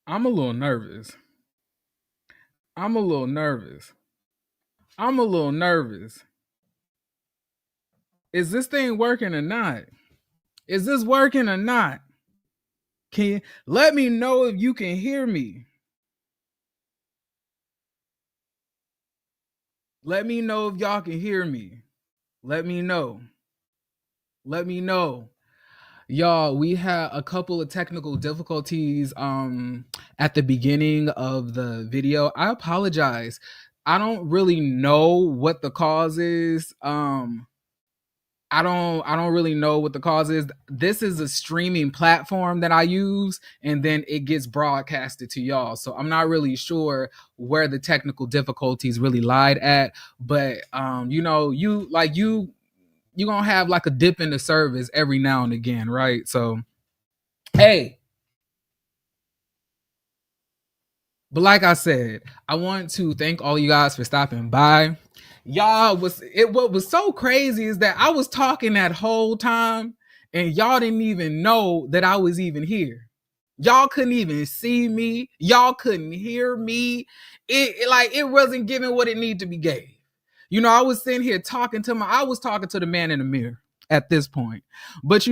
I'm a little nervous. I'm a little nervous. I'm a little nervous. Is this thing working or not? Is this working or not? Can you let me know if you can hear me? Let me know if y'all can hear me. Let me know. Let me know. Y'all, we had a couple of technical difficulties at the beginning of the video. I apologize. I don't really know what the cause is. I don't really know what the cause is. This is a streaming platform that I use, and then it gets broadcasted to y'all. So I'm not really sure where the technical difficulties really lied at. But you gonna have like a dip in the service every now and again, right? So hey. But like I said, I want to thank all you guys for stopping by. Y'all what was so crazy is that I was talking that whole time and y'all didn't even know that I was even here. Y'all couldn't even see me. Y'all couldn't hear me. It wasn't giving what it needed to be gave. I was sitting here talking to the man in the mirror at this point. But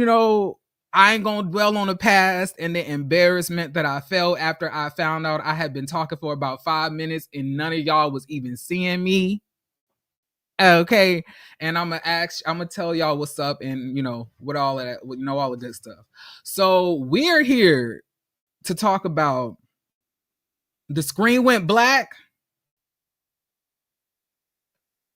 I ain't gonna dwell on the past and the embarrassment that I felt after I found out I had been talking for about 5 minutes and none of y'all was even seeing me. Okay, and I'm gonna tell y'all what's up and what all of that, all of this stuff. So we're here to talk about the screen went black.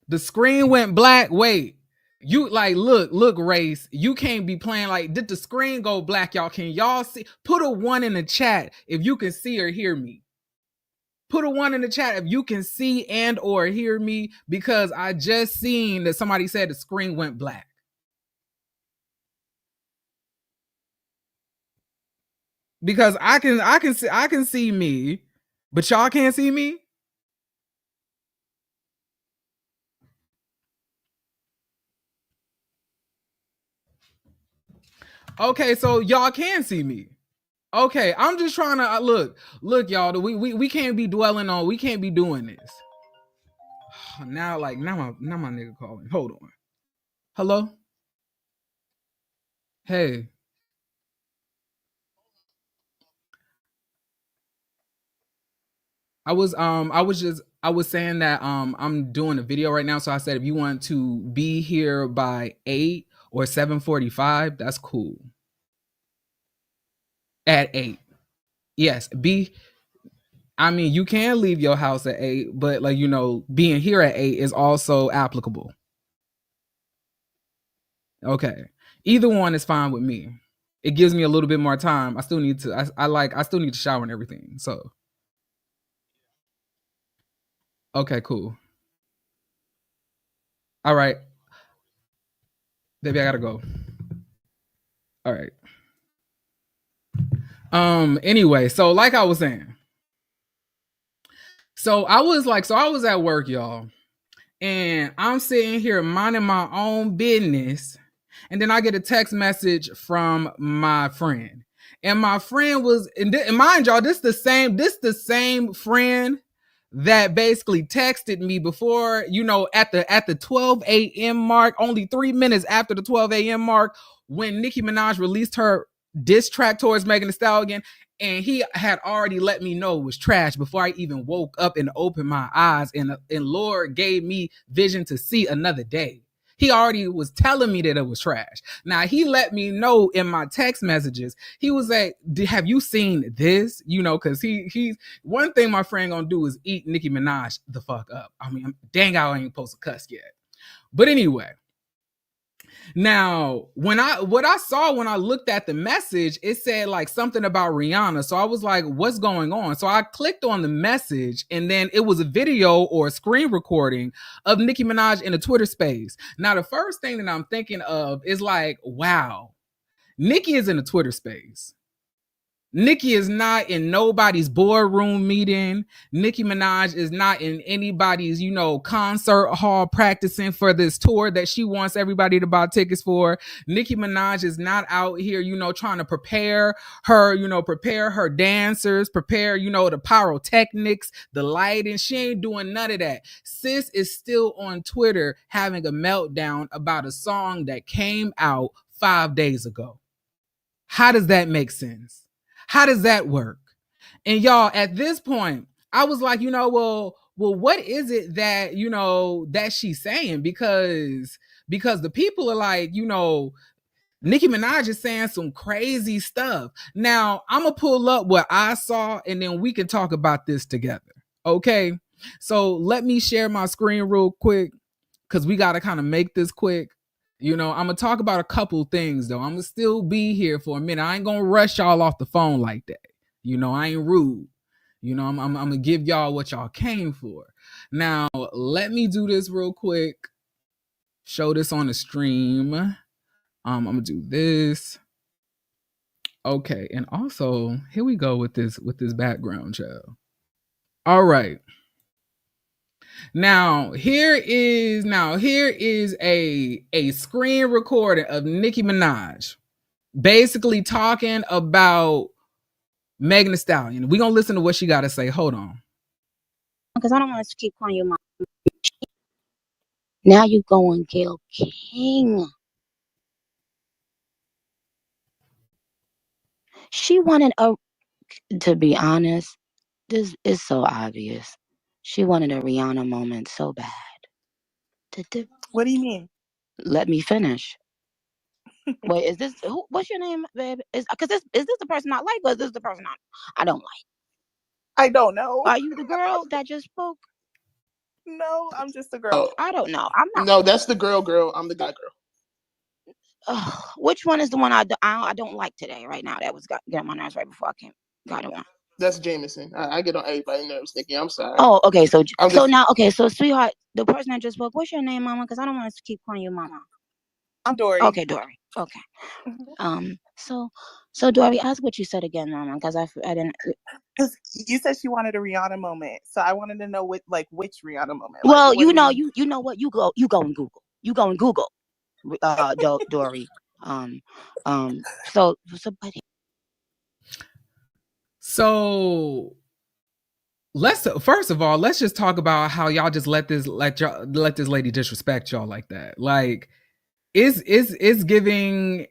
The screen went black. Wait, you look, Race. You can't be playing like. Did the screen go black, y'all? Can y'all see? Put a 1 in the chat if you can see or hear me. Put a 1 in the chat if you can see and or hear me, because I just seen that somebody said the screen went black. Because I can see me, but y'all can't see me. Okay, so y'all can see me. Okay, I'm just trying to look, y'all. We can't be dwelling on. We can't be doing this. Now my nigga calling. Hold on. Hello. Hey. I was saying that I'm doing a video right now, so I said if you want to be here by 8 or 7:45, that's cool. At 8. Yes, I mean, you can leave your house at 8, but being here at 8 is also applicable. Okay. Either one is fine with me. It gives me a little bit more time. I still need to I still need to shower and everything. So okay, cool. All right. Baby, I gotta go. All right. Anyway, so like I was saying. So I was at work, y'all. And I'm sitting here minding my own business. And then I get a text message from my friend. And my friend was, and mind y'all, this the same friend that basically texted me before, at the 12 a.m. mark, only 3 minutes after the 12 a.m. mark, when Nicki Minaj released her diss track towards Megan Thee Stallion, and he had already let me know it was trash before I even woke up and opened my eyes, and Lord gave me vision to see another day. He already was telling me that it was trash. Now, he let me know in my text messages. He was like, have you seen this? Because he's one thing my friend gonna do is eat Nicki Minaj the fuck up. I mean, dang, I ain't supposed to cuss yet. But anyway, now, what I saw when I looked at the message, it said like something about Rihanna. So I was like, what's going on? So I clicked on the message, and then it was a video or a screen recording of Nicki Minaj in a Twitter space. Now, the first thing that I'm thinking of is like, wow, Nicki is in a Twitter space. Nicki is not in nobody's boardroom meeting. Nicki Minaj is not in anybody's, concert hall practicing for this tour that she wants everybody to buy tickets for. Nicki Minaj is not out here, trying to prepare her dancers, prepare, the pyrotechnics, the lighting. She ain't doing none of that. Sis is still on Twitter having a meltdown about a song that came out 5 days ago. How does that make sense? How does that work? And y'all, at this point, I was like, well, what is it that, that she's saying? Because the people are like, Nicki Minaj is saying some crazy stuff. Now, I'm going to pull up what I saw, and then we can talk about this together. Okay? So let me share my screen real quick, because we got to kind of make this quick. I'm going to talk about a couple things, though. I'm going to still be here for a minute. I ain't going to rush y'all off the phone like that. I ain't rude. I'm going to give y'all what y'all came for. Now, let me do this real quick. Show this on the stream. I'm going to do this. Okay, and also, here we go with this background, child. All right. Now here is a screen recording of Nicki Minaj basically talking about Megan Thee Stallion. We're gonna listen to what she gotta say. Hold on. Because I don't want to keep calling you mom. Now you going Gayle King. She wanted to be honest, this is so obvious. She wanted a Rihanna moment so bad. What do you mean? Let me finish. Wait, is this what's your name, babe? Is this the person I like, or is this the person I don't like? I don't know. Are you the girl that just spoke? No, I'm just a girl. I don't know. I'm not. No, that's the girl. I'm the guy girl. Which one is the one I don't like today, right now? That was getting on my nerves right before I got it on. That's Jameson. I get on everybody's nerves, Nikki. I'm sorry. Oh, okay. So sweetheart, the person that just spoke, what's your name, mama? Because I don't want to keep calling you mama. I'm Dory. Okay, Dory. Okay. So Dory, ask what you said again, mama, because I didn't. Because you said she wanted a Rihanna moment, so I wanted to know which Rihanna moment. Well, you know what, you go and Google. You go and Google, Dory. So first of all, let's just talk about how y'all just let this lady disrespect y'all like that. Like, it's giving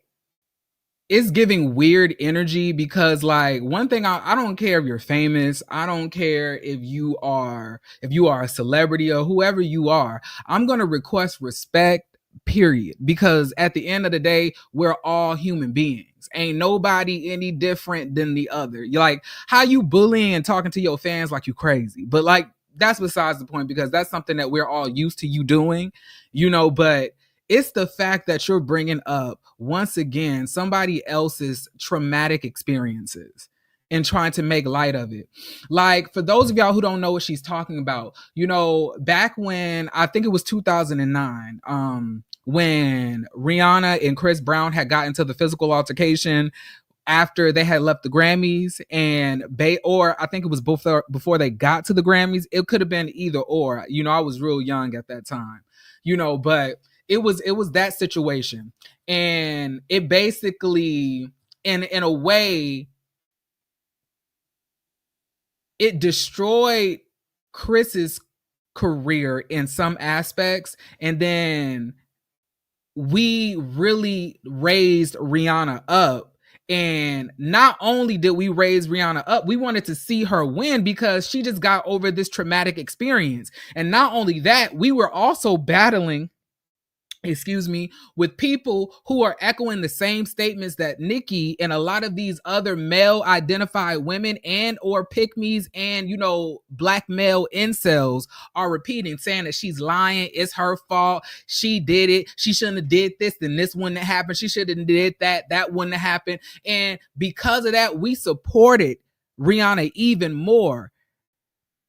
weird energy, because like, one thing, I don't care if you're famous, I don't care if you are a celebrity or whoever you are, I'm gonna request respect, period, because at the end of the day, we're all human beings. Ain't nobody any different than the other. You're like, how you bullying and talking to your fans like you crazy, but like, that's besides the point, because that's something that we're all used to you doing, but it's the fact that you're bringing up, once again, somebody else's traumatic experiences and trying to make light of it. Like, for those of y'all who don't know what she's talking about, back when, I think it was 2009, when Rihanna and Chris Brown had gotten into the physical altercation, after they had left the Grammys, and or I think it was before they got to the Grammys. It could have been either or. You know, I was real young at that time. You know, but it was that situation, and it basically, in a way, it destroyed Chris's career in some aspects, and then we really raised Rihanna up. And not only did we raise Rihanna up, we wanted to see her win because she just got over this traumatic experience. And not only that, we were also battling, with people who are echoing the same statements that Nicki and a lot of these other male identified women and or pick-me's and, you know, black male incels are repeating, saying that she's lying, it's her fault, she did it, she shouldn't have did this, then this wouldn't have happened, she should have did that wouldn't have happened. And because of that, we supported Rihanna even more.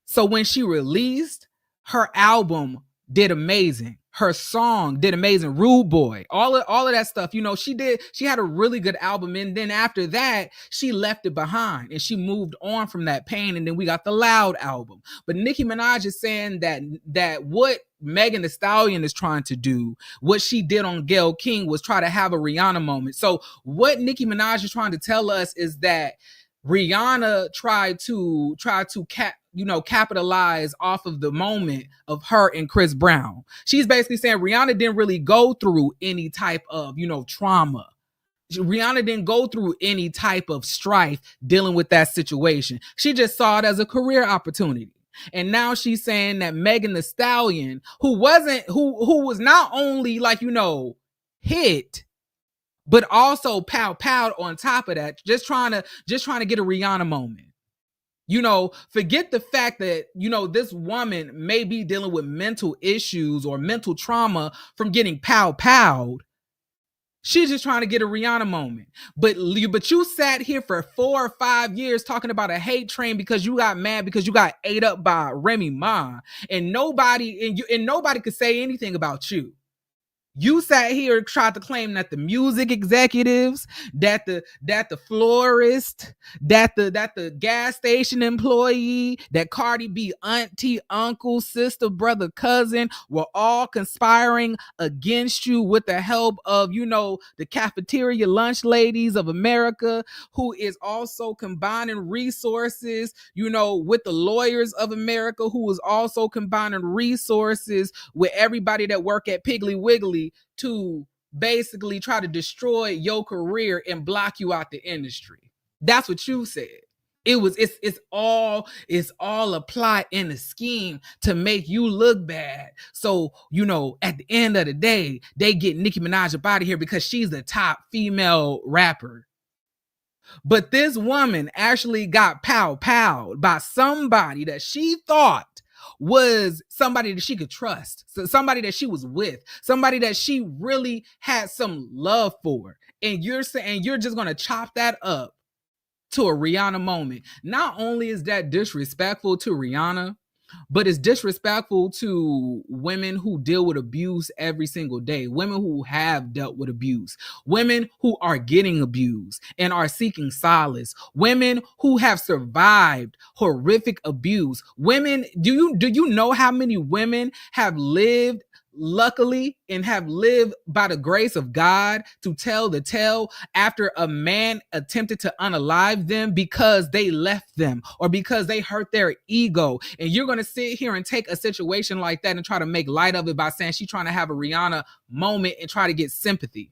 So when she released, her album did amazing. Her song did amazing. Rude Boy, all of that stuff. You know, she had a really good album. And then after that, she left it behind and she moved on from that pain. And then we got the Loud album. But Nicki Minaj is saying that what Megan Thee Stallion is trying to do, what she did on Gayle King, was try to have a Rihanna moment. So what Nicki Minaj is trying to tell us is that Rihanna tried to capitalize off of the moment of her and Chris Brown. She's basically saying Rihanna didn't really go through any type of, trauma. Rihanna didn't go through any type of strife dealing with that situation. She just saw it as a career opportunity. And now she's saying that Megan Thee Stallion, who was not only hit, but also pow on top of that, just trying to get a Rihanna moment. Forget the fact that, this woman may be dealing with mental issues or mental trauma from getting powed. She's just trying to get a Rihanna moment. But you sat here for 4 or 5 years talking about a hate train because you got mad because you got ate up by Remy Ma, and nobody could say anything about you. You sat here and tried to claim that the music executives, that the florist, that the gas station employee, that Cardi B auntie, uncle, sister, brother, cousin were all conspiring against you with the help of, the cafeteria lunch ladies of America, who is also combining resources, with the lawyers of America, who is also combining resources with everybody that work at Piggly Wiggly to basically try to destroy your career and block you out the industry. That's what you said. It's all a plot in a scheme to make you look bad. So, at the end of the day, they get Nicki Minaj up out of here because she's the top female rapper. But this woman actually got powed by somebody that she thought was somebody that she could trust, so somebody that she was with, somebody that she really had some love for. And you're saying you're just going to chop that up to a Rihanna moment. Not only is that disrespectful to Rihanna, but it's disrespectful to women who deal with abuse every single day, women who have dealt with abuse, women who are getting abused and are seeking solace, women who have survived horrific abuse. Women, do you know how many women have lived luckily and have lived by the grace of God to tell the tale after a man attempted to unalive them because they left them or because they hurt their ego? And you're going to sit here and take a situation like that and try to make light of it by saying she's trying to have a Rihanna moment and try to get sympathy.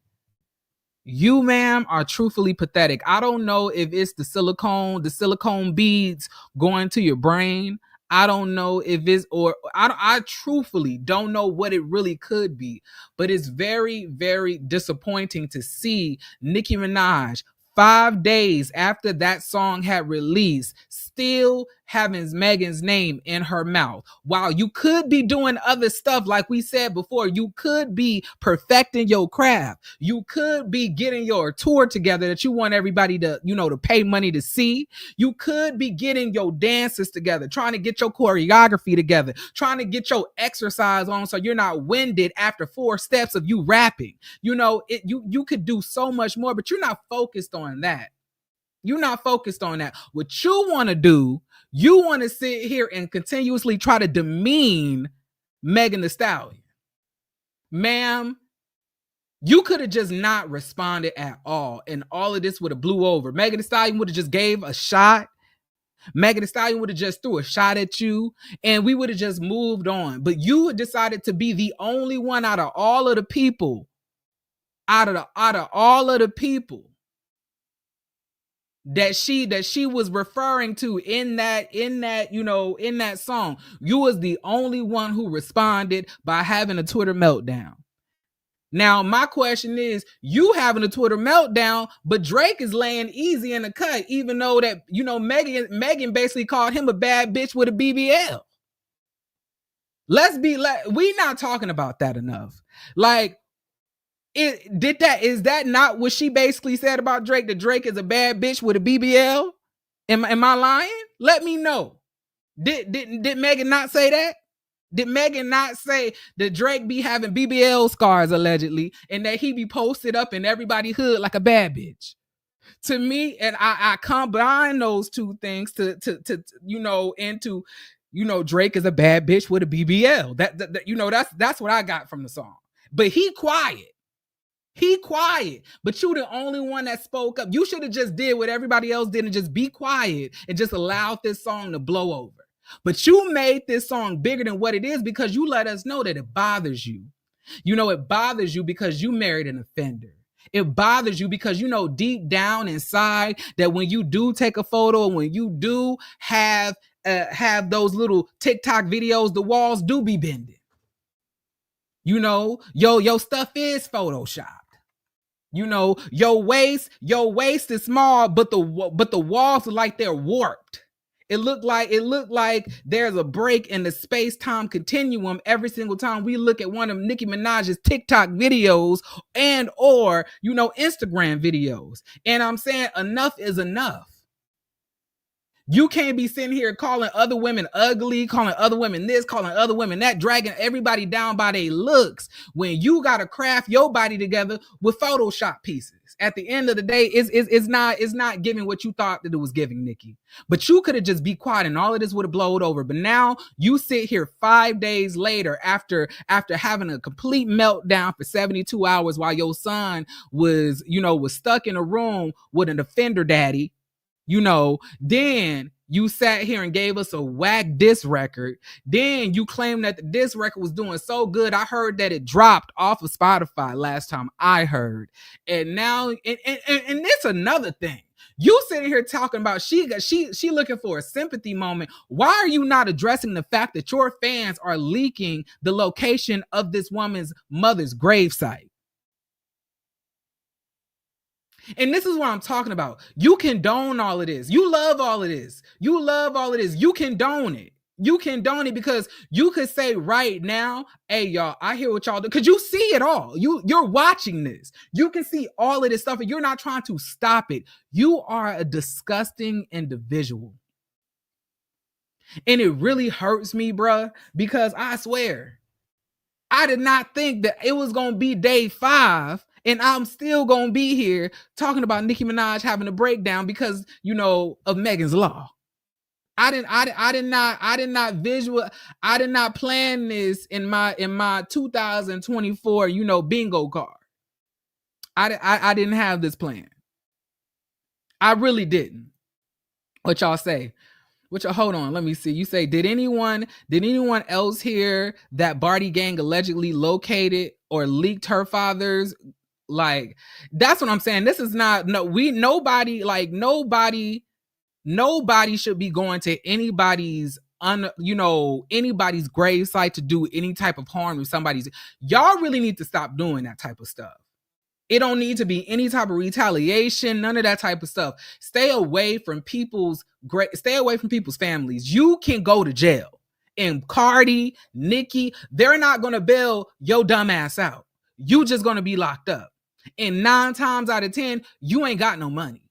You, ma'am, are truthfully pathetic. I don't know if it's the silicone beads going to your brain. I don't know if it's, or I truthfully don't know what it really could be, but it's very, very disappointing to see Nicki Minaj 5 days after that song had released, still having Megan's name in her mouth. While you could be doing other stuff, like we said before, you could be perfecting your craft. You could be getting your tour together that you want everybody to, to pay money to see. You could be getting your dances together, trying to get your choreography together, trying to get your exercise on so you're not winded after 4 steps of you rapping. You could do so much more, but you're not focused on that. You're not focused on that. What you want to do, you want to sit here and continuously try to demean Megan Thee Stallion. Ma'am, you could have just not responded at all, and all of this would have blew over. Megan Thee Stallion would have just gave a shot. Megan Thee Stallion would have just threw a shot at you, and we would have just moved on. But you decided to be the only one out of all of the people, out of all of the people that she was referring to in that song. You was the only one who responded by having a Twitter meltdown. Now, my question is, you having a Twitter meltdown, but Drake is laying easy in the cut, even though that, Megan basically called him a bad bitch with a BBL. We not talking about that enough. Like, is that not what she basically said about Drake? That Drake is a bad bitch with a BBL? Am I lying? Let me know. Did Megan not say that? Did Megan not say that Drake be having BBL scars allegedly, and that he be posted up in everybody's hood like a bad bitch? To me, and I combine those two things to Drake is a bad bitch with a BBL. That's what I got from the song. But he quiet, but you the only one that spoke up. You should have just did what everybody else did and just be quiet and just allowed this song to blow over. But you made this song bigger than what it is because you let us know that it bothers you. It bothers you because you married an offender. It bothers you because deep down inside that when you do take a photo and when you do have those little TikTok videos, the walls do be bending. Your stuff is photoshopped. Your waist is small, but the walls are like they're warped. It looked like there's a break in the space-time continuum every single time we look at one of Nicki Minaj's TikTok videos and or Instagram videos. And I'm saying enough is enough. You can't be sitting here calling other women ugly, calling other women this, calling other women that, dragging everybody down by their looks when you got to craft your body together with Photoshop pieces. At the end of the day, it's not giving what you thought that it was giving, Nicki. But you could have just be quiet and all of this would have blowed over. But now you sit here 5 days later after having a complete meltdown for 72 hours while your son was stuck in a room with an offender daddy. Then you sat here and gave us a whack diss record. Then you claimed that the diss record was doing so good. I heard that it dropped off of Spotify last time I heard. And now, and it's another thing. You sitting here talking about she looking for a sympathy moment. Why are you not addressing the fact that your fans are leaking the location of this woman's mother's gravesite? And this is what I'm talking about. You condone all of this. You love all of this. You condone it. You condone it because you could say right now, hey, y'all, I hear what y'all do. Because you see it all. You're watching this. You can see all of this stuff and you're not trying to stop it. You are a disgusting individual. And it really hurts me, bruh, because I swear, I did not think that it was going to be day 5. And I'm still gonna be here talking about Nicki Minaj having a breakdown because of Megan's Law. I did not plan this in my 2024 bingo card. I didn't have this plan. I really didn't. What y'all say? Hold on, let me see. You say, did anyone else hear that Barty Gang allegedly located or leaked her father's? Like, that's what I'm saying. This is not nobody should be going to anybody's grave site to do any type of harm to somebody's. Y'all really need to stop doing that type of stuff. It don't need to be any type of retaliation, none of that type of stuff. Stay away from people's families. You can go to jail. And Cardi, Nicki, they're not gonna bail your dumb ass out. You just gonna be locked up. And 9 times out of 10, you ain't got no money.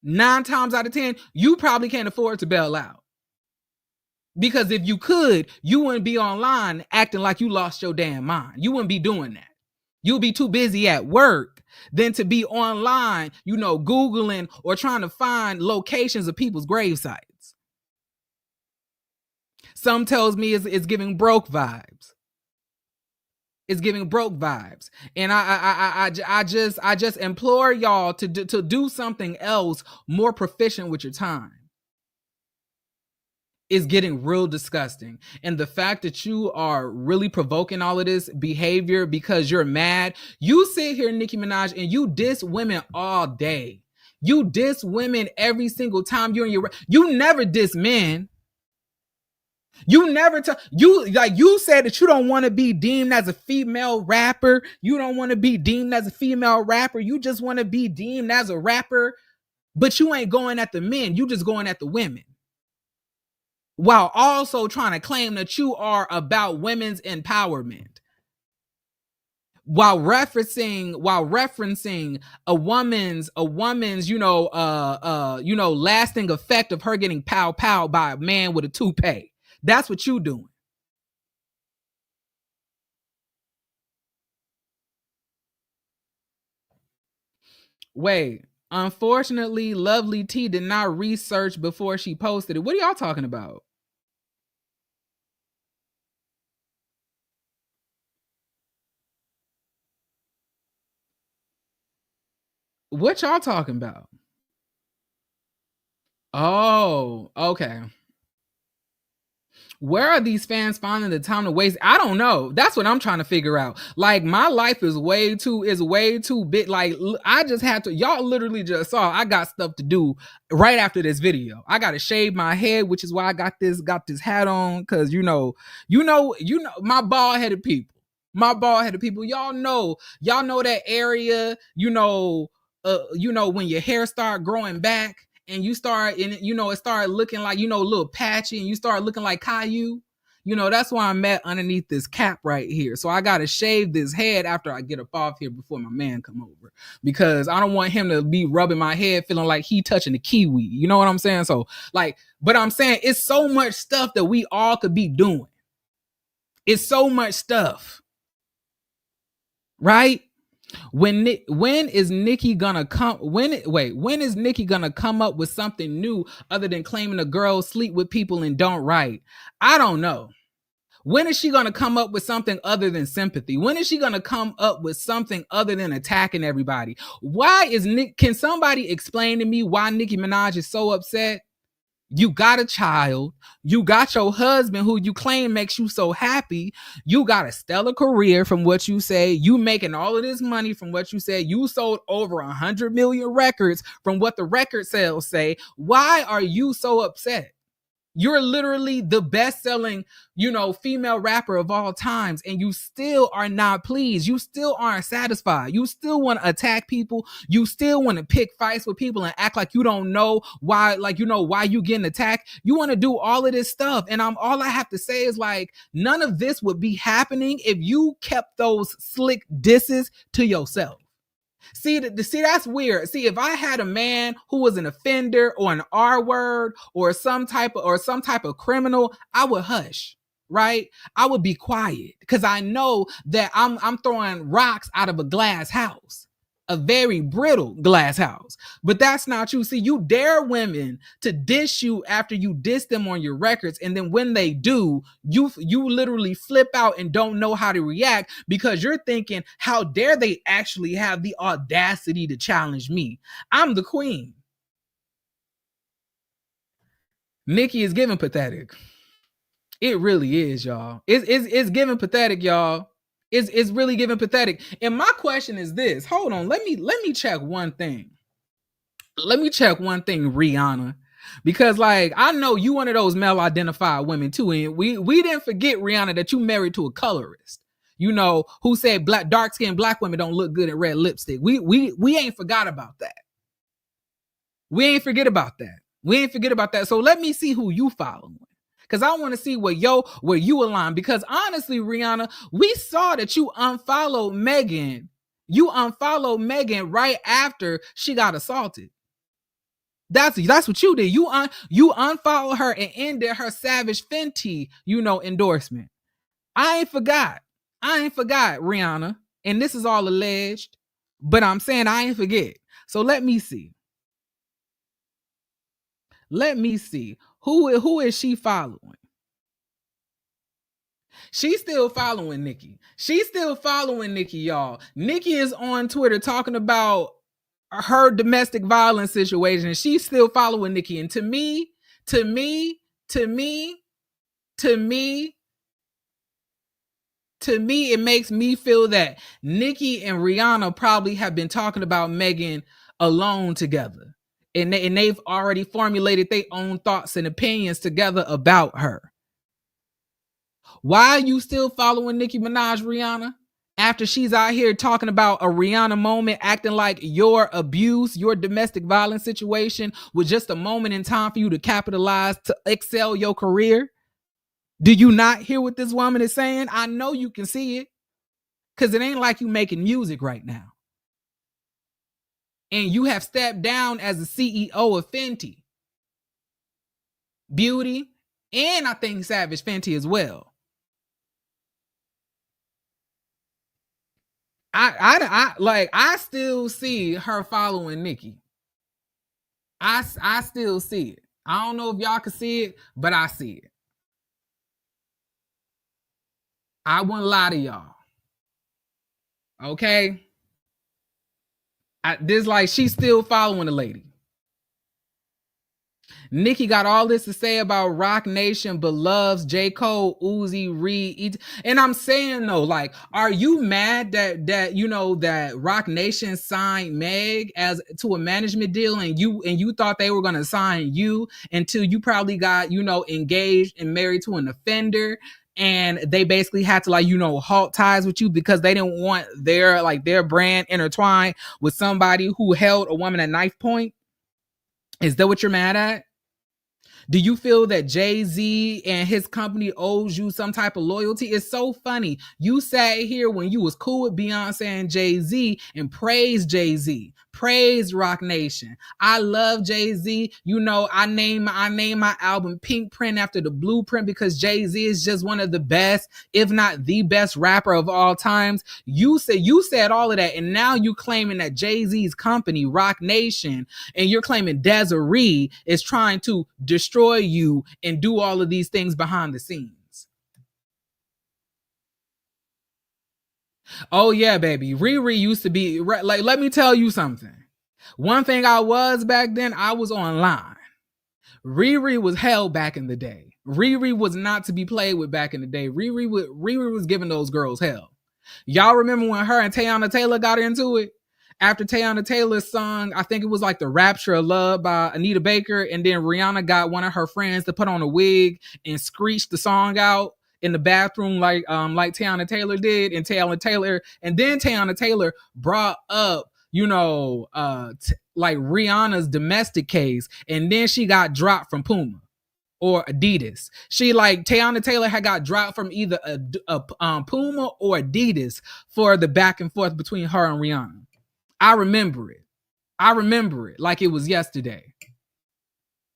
9 times out of 10, you probably can't afford to bail out. Because if you could, you wouldn't be online acting like you lost your damn mind. You wouldn't be doing that. You'll be too busy at work than to be online, Googling or trying to find locations of people's grave sites. Some tells me it's giving broke vibes. It's giving broke vibes. And I just implore y'all to do something else more proficient with your time. Is getting real disgusting. And the fact that you are really provoking all of this behavior because you're mad. You sit here, Nicki Minaj, and you diss women all day. You diss women every single time you never diss men. You never you said that you don't want to be deemed as a female rapper. You don't want to be deemed as a female rapper. You just want to be deemed as a rapper, but you ain't going at the men. You just going at the women. While also trying to claim that you are about women's empowerment. While referencing a woman's, lasting effect of her getting pow by a man with a toupee. That's what you doing. Wait, unfortunately, Lovely T did not research before she posted it. What are y'all talking about? What y'all talking about? Oh, okay. Where are these fans finding the time to waste? I don't know. That's what I'm trying to figure out. Like, my life is way too big. Like, I just had to, y'all literally just saw I got stuff to do right after this video. I got to shave my head, which is why I got this hat on. Cause my bald-headed people. Y'all know that area, when your hair start growing back. And you start, it started looking like, a little patchy, and you start looking like Caillou. That's why I'm at underneath this cap right here. So I got to shave this head after I get up off here before my man come over. Because I don't want him to be rubbing my head feeling like he touching the kiwi. You know what I'm saying? So, but I'm saying it's so much stuff that we all could be doing. It's so much stuff. Right? When is Nicki gonna come up with something new other than claiming a girl sleep with people and don't write? I don't know. When is she gonna come up with something other than sympathy? When is she gonna come up with something other than attacking everybody? Can somebody explain to me why Nicki Minaj is so upset? You got a child. You got your husband who you claim makes you so happy. You got a stellar career from what you say. You making all of this money from what you say. You sold over 100 million records from what the record sales say. Why are you so upset? You're literally the best-selling, female rapper of all times, and you still are not pleased. You still aren't satisfied. You still want to attack people. You still want to pick fights with people and act like you don't know why, why you getting attacked. You want to do all of this stuff, and all I have to say is none of this would be happening if you kept those slick disses to yourself. See, that's weird. See, if I had a man who was an offender or an R word or some type of criminal, I would hush, right? I would be quiet because I know that I'm throwing rocks out of a glass house, a very brittle glass house. But that's not you. See, you dare women to diss you after you diss them on your records, and then when they do, you literally flip out and don't know how to react because you're thinking, how dare they actually have the audacity to challenge me? I'm the queen. Nicki is giving pathetic. It really is, y'all. It's giving pathetic, y'all. It's really giving pathetic. And my question is this. Hold on. Let me check one thing. Rihanna. Because I know you one of those male identified women too. And we didn't forget, Rihanna, that you married to a colorist. Who said dark skinned black women don't look good in red lipstick. We ain't forgot about that. We ain't forget about that. So let me see who you following. Because I want to see where you align. Because honestly, Rihanna, we saw that you unfollowed Megan. You unfollowed Megan right after she got assaulted. That's what you did. You unfollowed her and ended her Savage Fenty, endorsement. I ain't forgot, Rihanna. And this is all alleged. But I'm saying I ain't forget. So let me see. Let me see. Who is she following? She's still following Nicki. She's still following Nicki, y'all. Nicki is on Twitter talking about her domestic violence situation. She's still following Nicki. And to me, it makes me feel that Nicki and Rihanna probably have been talking about Megan alone together. And they've already formulated their own thoughts and opinions together about her. Why are you still following Nicki Minaj, Rihanna? After she's out here talking about a Rihanna moment, acting like your abuse, your domestic violence situation was just a moment in time for you to capitalize, to excel your career. Do you not hear what this woman is saying? I know you can see it, because it ain't like you making music right now. And you have stepped down as the CEO of Fenty Beauty, and I think Savage Fenty as well. I still see her following Nicki. I still see it. I don't know if y'all can see it, but I see it. I wouldn't lie to y'all. Okay? This like she's still following the lady. Nicki got all this to say about Roc Nation, but loves J. Cole, Uzi, Reed. And I'm saying though, like, are you mad that you know that Roc Nation signed Meg as to a management deal, and you thought they were gonna sign you until you probably got, you know, engaged and married to an offender, and they basically had to, like, you know, halt ties with you because they didn't want their brand intertwined with somebody who held a woman at knife point? Is that what you're mad at? Do you feel that Jay-Z and his company owes you some type of loyalty? It's so funny. You sat here when you was cool with Beyonce and Jay-Z and praised Jay-Z, praised Roc Nation. I love Jay-Z. You know, I name my album Pink Print after the blueprint because Jay-Z is just one of the best, if not the best rapper of all times. You said all of that, and now you claiming that Jay-Z's company, Roc Nation, and you're claiming Desiree is trying to destroy you and do all of these things behind the scenes. Oh yeah, baby. Riri used to be like, let me tell you something. One thing I was back then, I was online. Riri was hell back in the day. Riri was not to be played with back in the day. Riri was giving those girls hell. Y'all remember when her and Teyana Taylor got into it? After Teyana Taylor's song, I think it was like The Rapture of Love by Anita Baker, and then Rihanna got one of her friends to put on a wig and screech the song out in the bathroom like Teyana Taylor did, and then Teyana Taylor brought up, you know, like Rihanna's domestic case, and then she got dropped from Puma or Adidas. Teyana Taylor had got dropped from either a Puma or Adidas for the back and forth between her and Rihanna. I remember it like it was yesterday.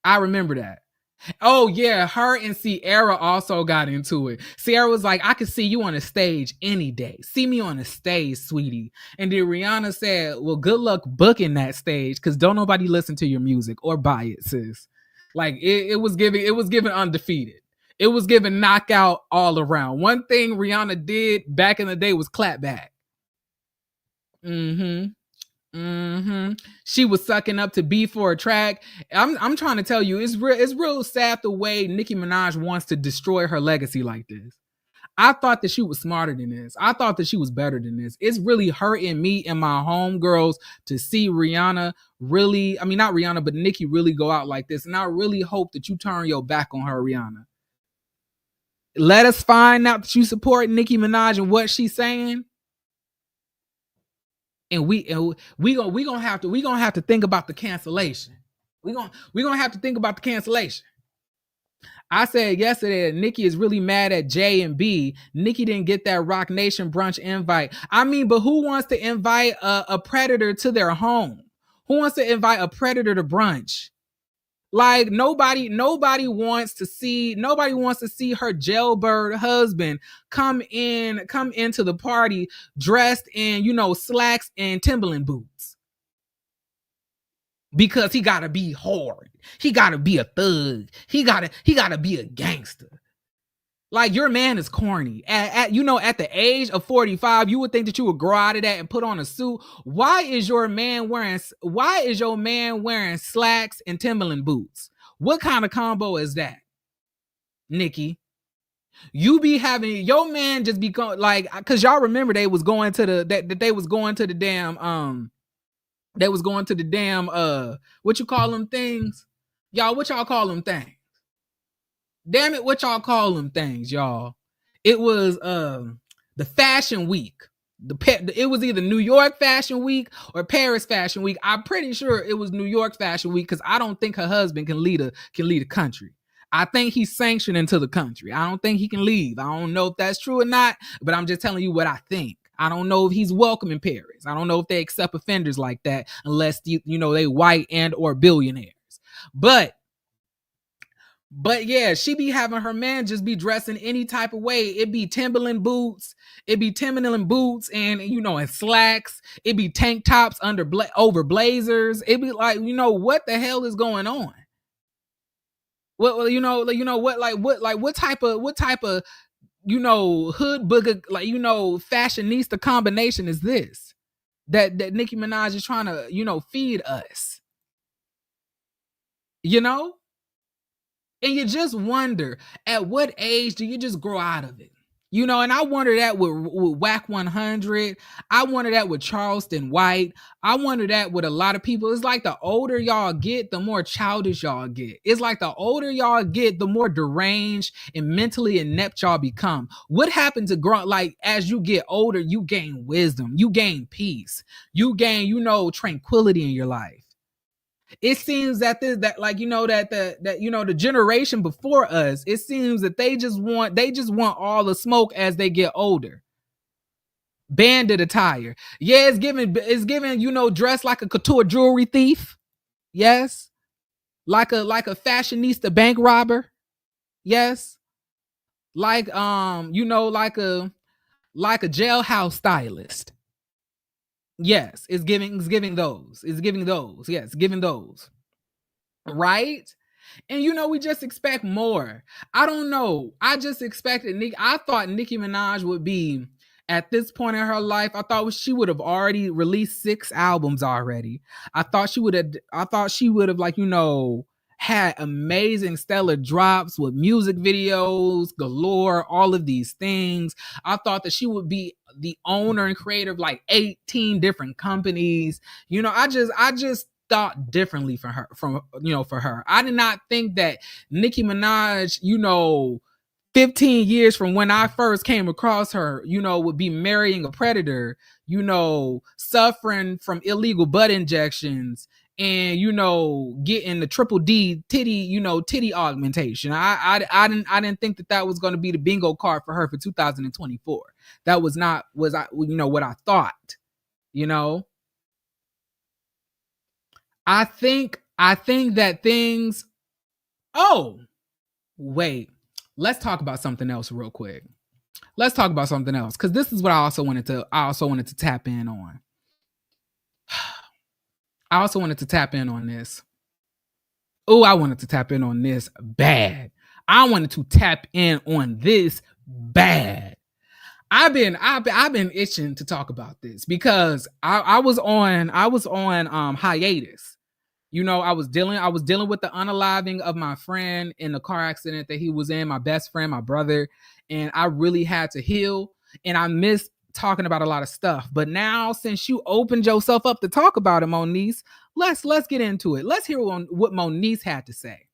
I remember that. Oh yeah, her and Ciara also got into it. Ciara was like, I could see you on a stage any day. See me on a stage, sweetie. And then Rihanna said, well, good luck booking that stage, because don't nobody listen to your music or buy it, sis. Like it was given undefeated. It was given knockout all around. One thing Rihanna did back in the day was clap back. She was sucking up to B for a track. I'm trying to tell you, it's real sad the way Nicki Minaj wants to destroy her legacy like this. I thought that she was smarter than this. I thought that she was better than this. It's really hurting me and my homegirls to see Rihanna really, I mean, not Rihanna, but Nicki really go out like this. And I really hope that you turn your back on her, Rihanna. Let us find out that you support Nicki Minaj and what she's saying. And we gonna have to think about the cancellation. We gonna have to think about the cancellation. I said yesterday that Nicki is really mad at J and B. Nicki didn't get that Roc Nation brunch invite. I mean, but who wants to invite a predator to their home? Who wants to invite a predator to brunch? Like nobody wants to see her jailbird husband come into the party dressed in, slacks and Timberland boots. Because he gotta be hard. He gotta be a thug. He gotta be a gangster. Like, your man is corny. At the age of 45, you would think that you would grow out of that and put on a suit. Why is your man wearing slacks and Timberland boots? What kind of combo is that, Nikki? You be having your man just become like, because y'all remember they was going to the damn what you call them things? Y'all, what y'all call them things? Damn it, what y'all call them things, y'all? It was the Fashion Week. It was either New York Fashion Week or Paris Fashion Week. I'm pretty sure it was New York Fashion Week, because I don't think her husband can lead a country. I think he's sanctioned into the country. I don't think he can leave. I don't know if that's true or not, but I'm just telling you what I think. I don't know if he's welcome in Paris. I don't know if they accept offenders like that unless they white and or billionaires. But yeah, she be having her man just be dressing any type of way. It be Timberland boots. And, and slacks. It be tank tops over blazers. It be like, what the hell is going on? What type of hood booger, fashionista combination is this that Nicki Minaj is trying to, feed us? And you just wonder, at what age do you just grow out of it? And I wonder that with Whack 100. I wonder that with Charleston White. I wonder that with a lot of people. It's like the older y'all get, the more childish y'all get. It's like the older y'all get, the more deranged and mentally inept y'all become. What happened to grow? Like, as you get older, you gain wisdom. You gain peace. You gain, tranquility in your life. It seems that the generation before us, it seems that they just want all the smoke as they get older. Bandit attire. Yeah, it's giving, dressed like a couture jewelry thief. Yes. Like a fashionista bank robber. Yes. Like like a jailhouse stylist. Yes, it's giving those. Yes, giving those. Right? And we just expect more. I don't know. I just expected I thought Nicki Minaj would be, at this point in her life, I thought she would have already released 6 albums already. I thought she would have had amazing stellar drops with music videos galore, all of these things. I thought that she would be the owner and creator of like 18 different companies. I just thought differently for her. I did not think that Nicki Minaj, 15 years from when I first came across her, would be marrying a predator, suffering from illegal butt injections, and getting the triple D titty augmentation. I didn't think that was going to be the bingo card for her for 2024. That was not what I thought. I think that things. Oh, wait. Let's talk about something else real quick. Let's talk about something else, because this is what I also wanted to tap in on. I also wanted to tap in on this. Oh, I wanted to tap in on this bad. I wanted to tap in on this bad. I've been itching to talk about this because I was on hiatus. I was dealing with the unaliving of my friend in the car accident that he was in, my best friend, my brother, and I really had to heal, and I missed talking about a lot of stuff. But now, since you opened yourself up to talk about it, Moniece, let's get into it. Let's hear what Moniece had to say.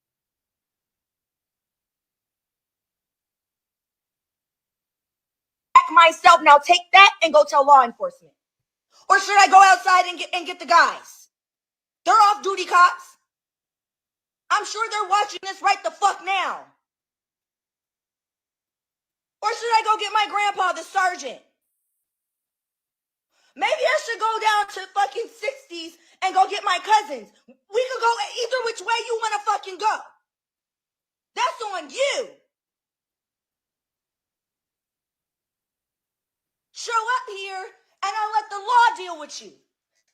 Myself, now take that and go tell law enforcement. Or should I go outside and get the guys? They're off-duty cops. I'm sure they're watching this right the fuck now. Or should I go get my grandpa, the sergeant? Maybe I should go down to fucking 60s and go get my cousins. We could go either which way you want to fucking go. That's on you. Show up here and I'll let the law deal with you.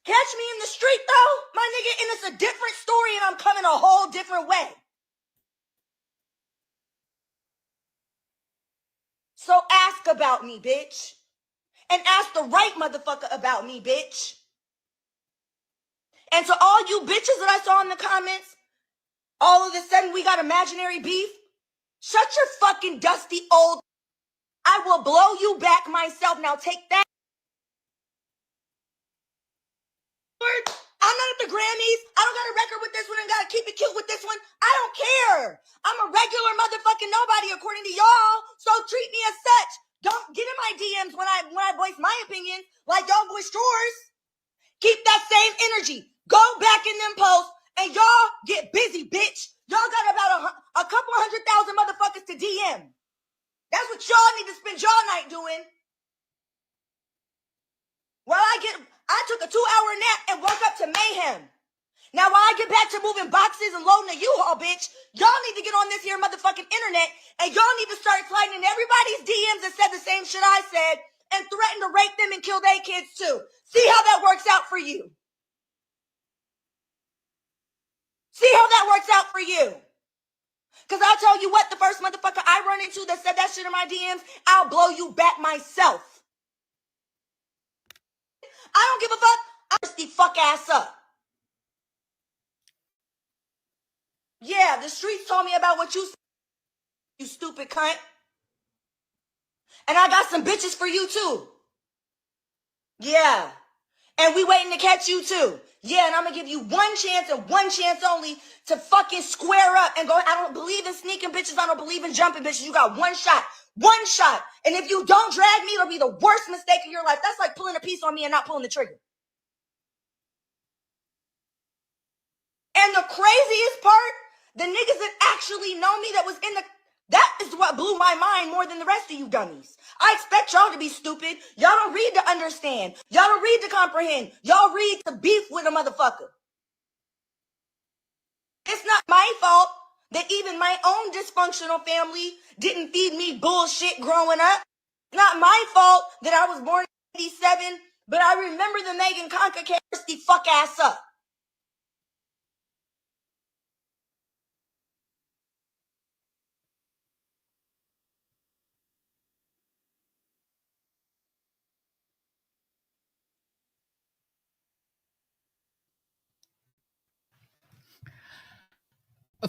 Catch me in the street though, my nigga, and it's a different story and I'm coming a whole different way. So ask about me, bitch. And ask the right motherfucker about me, bitch. And to all you bitches that I saw in the comments, all of a sudden we got imaginary beef. Shut your fucking dusty old. I will blow you back myself. Now take that. I'm not at the Grammys. I don't got a record with this one and gotta keep it cute with this one. I don't care. I'm a regular motherfucking nobody according to y'all. So treat me as such. Don't get in my DMs when I voice my opinion like y'all voiced yours. Keep that same energy. Go back in them posts and y'all get busy, bitch. Y'all got about a couple 100,000 motherfuckers to DM. That's what y'all need to spend y'all night doing. While I took a 2-hour nap and woke up to mayhem. Now while I get back to moving boxes and loading a U-Haul, bitch, y'all need to get on this here motherfucking internet and y'all need to start sliding in everybody's DMs that said the same shit I said and threaten to rape them and kill their kids too. See how that works out for you. See how that works out for you. Because I'll tell you what, the first motherfucker I run into that said that shit in my DMs, I'll blow you back myself. I don't give a fuck. I'm the fuck ass up. Yeah, the streets told me about what you said, you stupid cunt. And I got some bitches for you too. Yeah. And we waiting to catch you too. Yeah, and I'm gonna give you one chance and one chance only to fucking square up and go. I don't believe in sneaking bitches. I don't believe in jumping bitches. You got one shot. One shot. And if you don't drag me, it'll be the worst mistake of your life. That's like pulling a piece on me and not pulling the trigger. And the craziest part, the niggas that actually know me that was in the... That is what blew my mind more than the rest of you dummies. I expect y'all to be stupid. Y'all don't read to understand. Y'all don't read to comprehend. Y'all read to beef with a motherfucker. It's not my fault that even my own dysfunctional family didn't feed me bullshit growing up. It's not my fault that I was born in 87, but I remember the Megan Conker case the fuck ass up.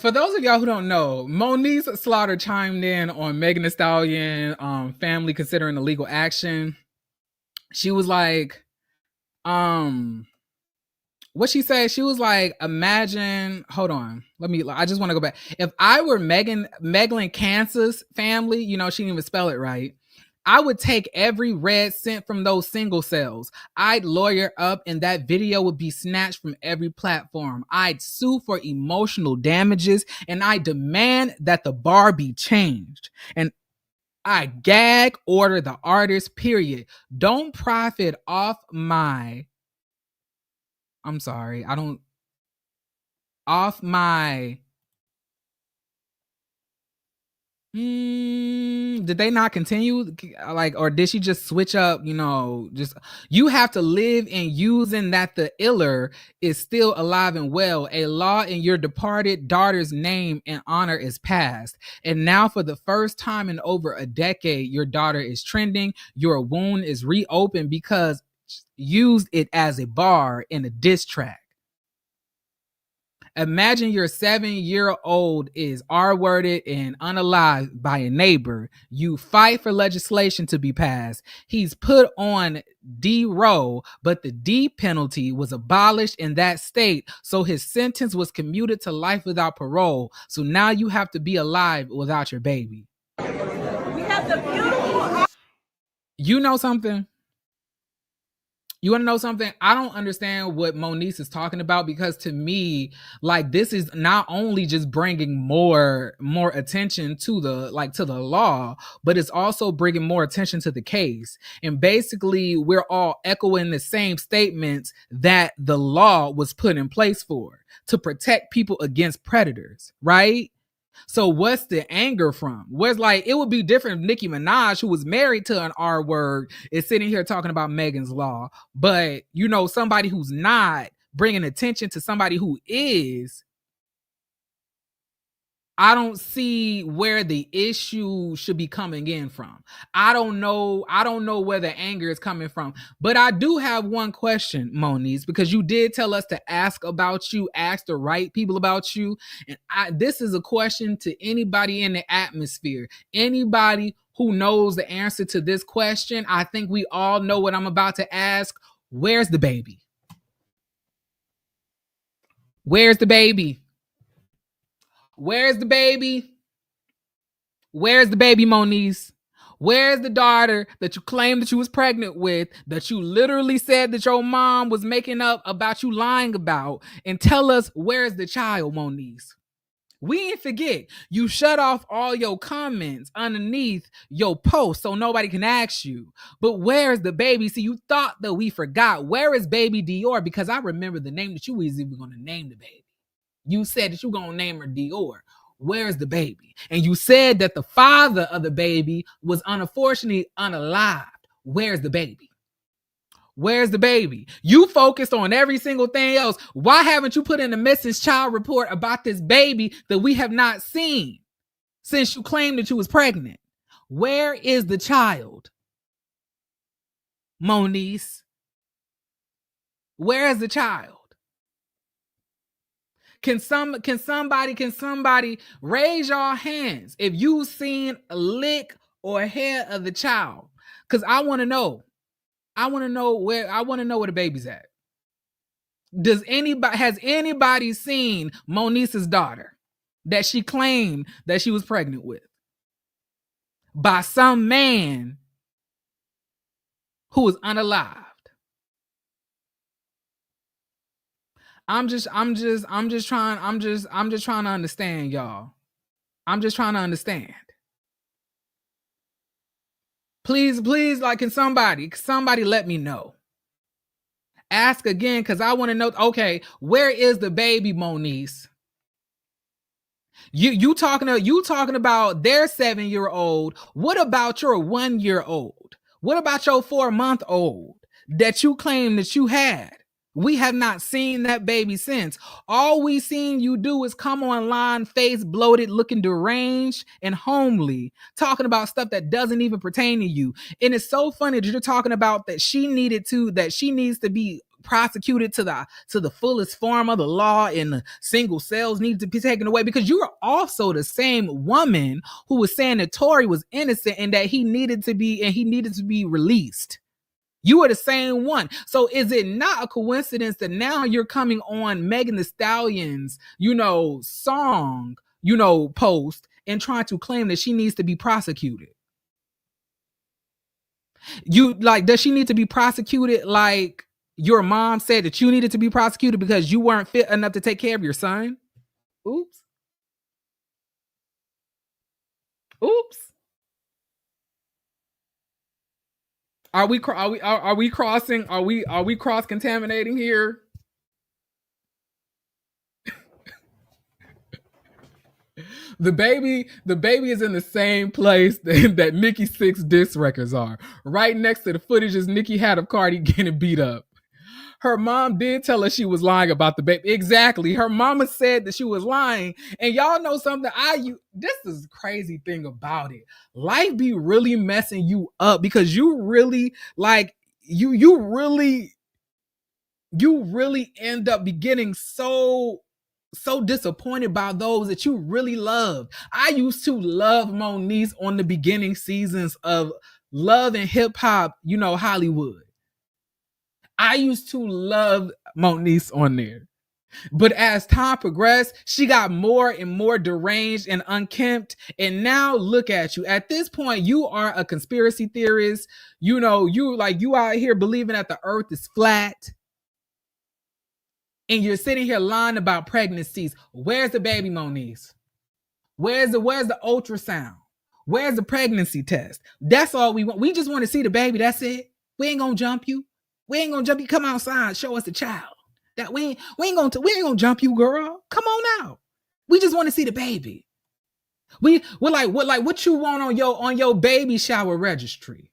For those of y'all who don't know, Moniece Slaughter chimed in on Megan Thee Stallion family considering the legal action. She was like, what she said, she was like, imagine, hold on, I just want to go back. If I were Megan Cancer's family, you know, she didn't even spell it right, I would take every red cent from those single cells. I'd lawyer up and that video would be snatched from every platform. I'd sue for emotional damages and I demand that the bar be changed. And I gag order the artist, period. Don't profit off my... I'm sorry, off my... Did they not continue? Like, or did she just switch up? You know, just you have to live in using that the iller is still alive and well. A law in your departed daughter's name and honor is passed. And now for the first time in over a decade, your daughter is trending. Your wound is reopened because used it as a bar in a diss track. Imagine your 7-year-old is R-worded and unalived by a neighbor. You fight for legislation to be passed. He's put on D-row, but the D penalty was abolished in that state, so his sentence was commuted to life without parole. So now you have to be alive without your baby. We have the beautiful... You know something? You want to know something? I don't understand what Moniece is talking about, because to me, like, this is not only just bringing more attention to the law, but it's also bringing more attention to the case. And basically, we're all echoing the same statements that the law was put in place for, to protect people against predators, right? So what's the anger from? Where's, like, it would be different if Nicki Minaj, who was married to an R word, is sitting here talking about Megan's Law. But, you know, somebody who's not bringing attention to somebody who is, I don't see where the issue should be coming in from. I don't know where the anger is coming from. But I do have one question, Moniece, because you did tell us to ask about you, ask the right people about you. And this is a question to anybody in the atmosphere. Anybody who knows the answer to this question. I think we all know what I'm about to ask. Where's the baby? Where's the baby? Where's the baby? Where's the baby, Moniece? Where's the daughter that you claimed that you was pregnant with, that you literally said that your mom was making up about you lying about? And tell us, where's the child, Moniece? We ain't forget. You shut off all your comments underneath your post so nobody can ask you. But where's the baby? See, you thought that we forgot. Where is baby Dior? Because I remember the name that you was even going to name the baby. You said that you gonna name her Dior. Where's the baby? And you said that the father of the baby was unfortunately unalived. Where's the baby? Where's the baby? You focused on every single thing else. Why haven't you put in a missing child report about this baby that we have not seen since you claimed that you was pregnant? Where is the child? Moniece? Where is the child? Can somebody raise your hands if you've seen a lick or hair of the child? Because I want to know. I want to know where the baby's at. Has anybody seen Moniece's daughter that she claimed that she was pregnant with by some man who was unalived? I'm just trying to understand, y'all. I'm just trying to understand. Please, like, can somebody let me know? Ask again, because I want to know. Okay, where is the baby, Moniece? You talking about their 7-year-old. What about your 1-year-old? What about your 4-month-old that you claim that you had? We have not seen that baby since. All we seen you do is come online, face bloated, looking deranged and homely, talking about stuff that doesn't even pertain to you. And it's so funny that you're talking about that she needs to be prosecuted to the fullest form of the law, and the single cells need to be taken away, because you are also the same woman who was saying that Tory was innocent and that he needed to be released. You are the same one. So is it not a coincidence that now you're coming on Megan Thee Stallion's, song, post, and trying to claim that she needs to be prosecuted? Does she need to be prosecuted like your mom said that you needed to be prosecuted because you weren't fit enough to take care of your son? Oops. Are we cross contaminating here? The baby is in the same place that Nicki Sixx diss records are. Right next to the footages Nicki had of Cardi getting beat up. Her mom did tell her she was lying about the baby. Exactly. Her mama said that she was lying. And y'all know something? This is the crazy thing about it. Life be really messing you up, because you really you really end up getting so disappointed by those that you really love. I used to love Moniece on the beginning seasons of Love and Hip Hop, Hollywood. I used to love Moniece on there. But as time progressed, she got more and more deranged and unkempt. And now look at you. At this point, you are a conspiracy theorist. You know, you out here believing that the earth is flat. And you're sitting here lying about pregnancies. Where's the baby, Moniece? Where's the ultrasound? Where's the pregnancy test? That's all we want. We just want to see the baby. That's it. We ain't gonna jump you. We ain't gonna jump you. Come outside. Show us the child. That we ain't gonna jump you, girl. Come on out. We just want to see the baby. We're like what you want on your baby shower registry?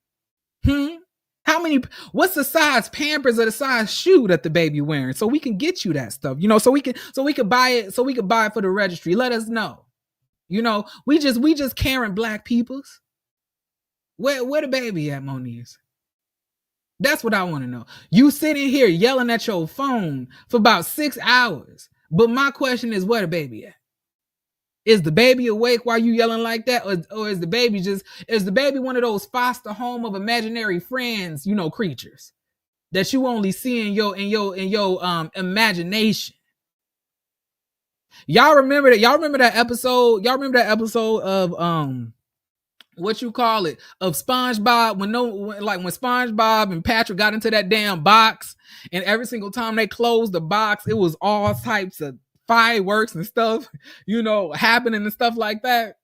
What's the size Pampers or the size shoe that the baby wearing? So we can get you that stuff, you know, so we can buy it for the registry. Let us know. You know, we just caring black peoples. Where the baby at, Moniece? That's what I want to know. You sitting here yelling at your phone for about 6 hours. But my question is, where the baby at? Is the baby awake while you yelling like that? Or is the baby one of those foster home of imaginary friends, you know, creatures that you only see in your imagination? Y'all remember that episode? Y'all remember that episode of what you call it, of SpongeBob, when SpongeBob and Patrick got into that damn box, and every single time they closed the box, it was all types of fireworks and stuff, you know, happening and stuff like that.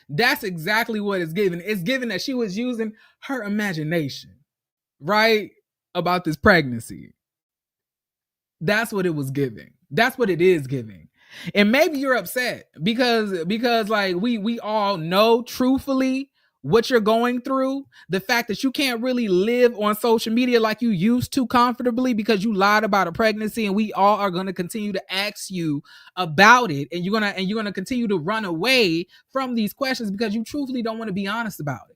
That's exactly what it's giving. It's giving that she was using her imagination, right, about this pregnancy. That's what it was giving. That's what it is giving. And maybe you're upset because like we all know truthfully what you're going through, the fact that you can't really live on social media like you used to comfortably because you lied about a pregnancy, and we all are going to continue to ask you about it, and you're going to continue to run away from these questions because you truthfully don't want to be honest about it.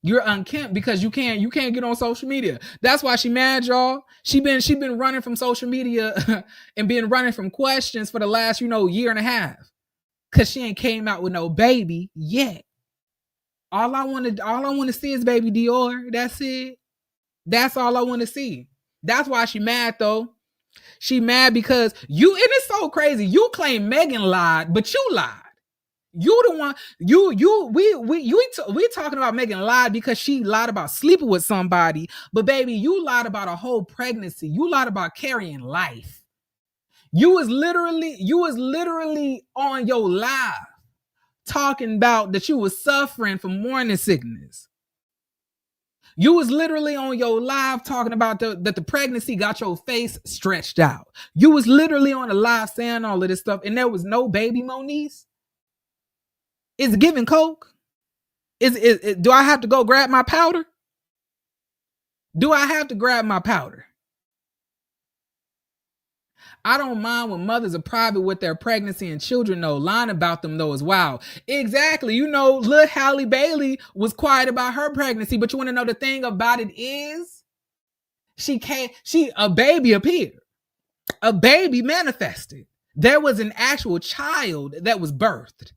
You're unkempt because you can't get on social media. That's why she mad, y'all. She been running from social media and been running from questions for the last, you know, year and a half. Cause she ain't came out with no baby yet. All I want to see is baby Dior. That's it. That's all I want to see. That's why she mad though. She mad because and it's so crazy. You claim Megan lied, but you lied. You the one, we talking about Megan lied because she lied about sleeping with somebody, but baby, you lied about a whole pregnancy. You lied about carrying life. You was literally on your live talking about that you was suffering from morning sickness. You was literally on your live talking about that the pregnancy got your face stretched out. You was literally on the live saying all of this stuff, and there was no baby, Moniece. Is it giving coke? Do I have to go grab my powder? Do I have to grab my powder? I don't mind when mothers are private with their pregnancy and children, though. Lying about them, though, is wild. Exactly. You know, little Halle Bailey was quiet about her pregnancy, but you want to know the thing about it is a baby appeared. A baby manifested. There was an actual child that was birthed.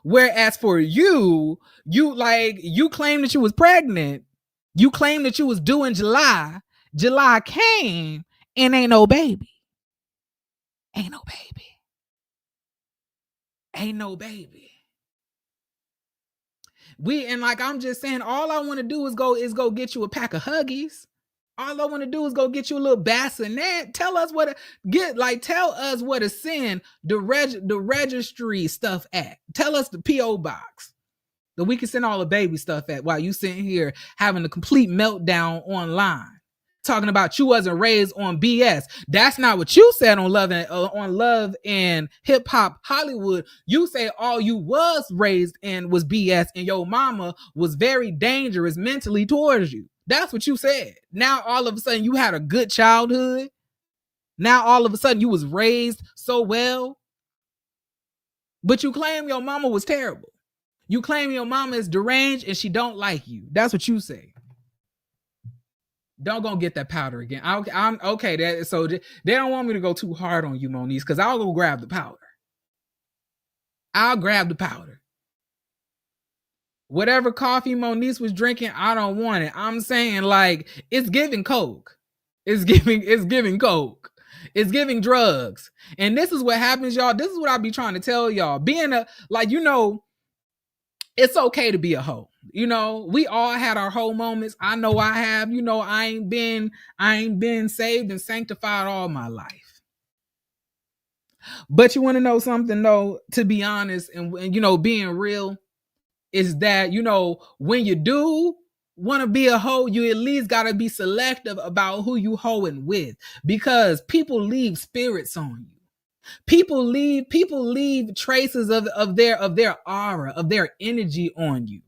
Whereas for you claim that you was pregnant. You claim that you was due in July. July came and ain't no baby. Ain't no baby. Ain't no baby. I'm just saying, all I want to do is go get you a pack of Huggies. All I want to do is go get you a little bassinet. Tell us where to send the registry stuff at. Tell us the P.O. box that we can send all the baby stuff at while you sitting here having a complete meltdown online. Talking about you wasn't raised on BS. That's not what you said on Love and Hip Hop Hollywood. You say all you was raised in was BS, and your mama was very dangerous mentally towards you. That's what you said. Now all of a sudden you had a good childhood. Now all of a sudden you was raised so well. But you claim your mama was terrible. You claim your mama is deranged and she don't like you. That's what you say. Don't go get that powder again. I'm okay. So they don't want me to go too hard on you, Moniece, because I'll go grab the powder. I'll grab the powder. Whatever coffee Moniece was drinking, I don't want it. I'm saying, like, it's giving Coke. It's giving coke. It's giving drugs. And this is what happens, y'all. This is what I be trying to tell y'all. Being a, like, you know, it's okay to be a hoe. You know, we all had our hoe moments. I know I have. You know, I ain't been saved and sanctified all my life. But you want to know something though, to be honest, and you know, being real, is that, you know, when you do want to be a hoe, you at least got to be selective about who you hoeing with, because people leave spirits on you. People leave traces of their aura, of their energy on you.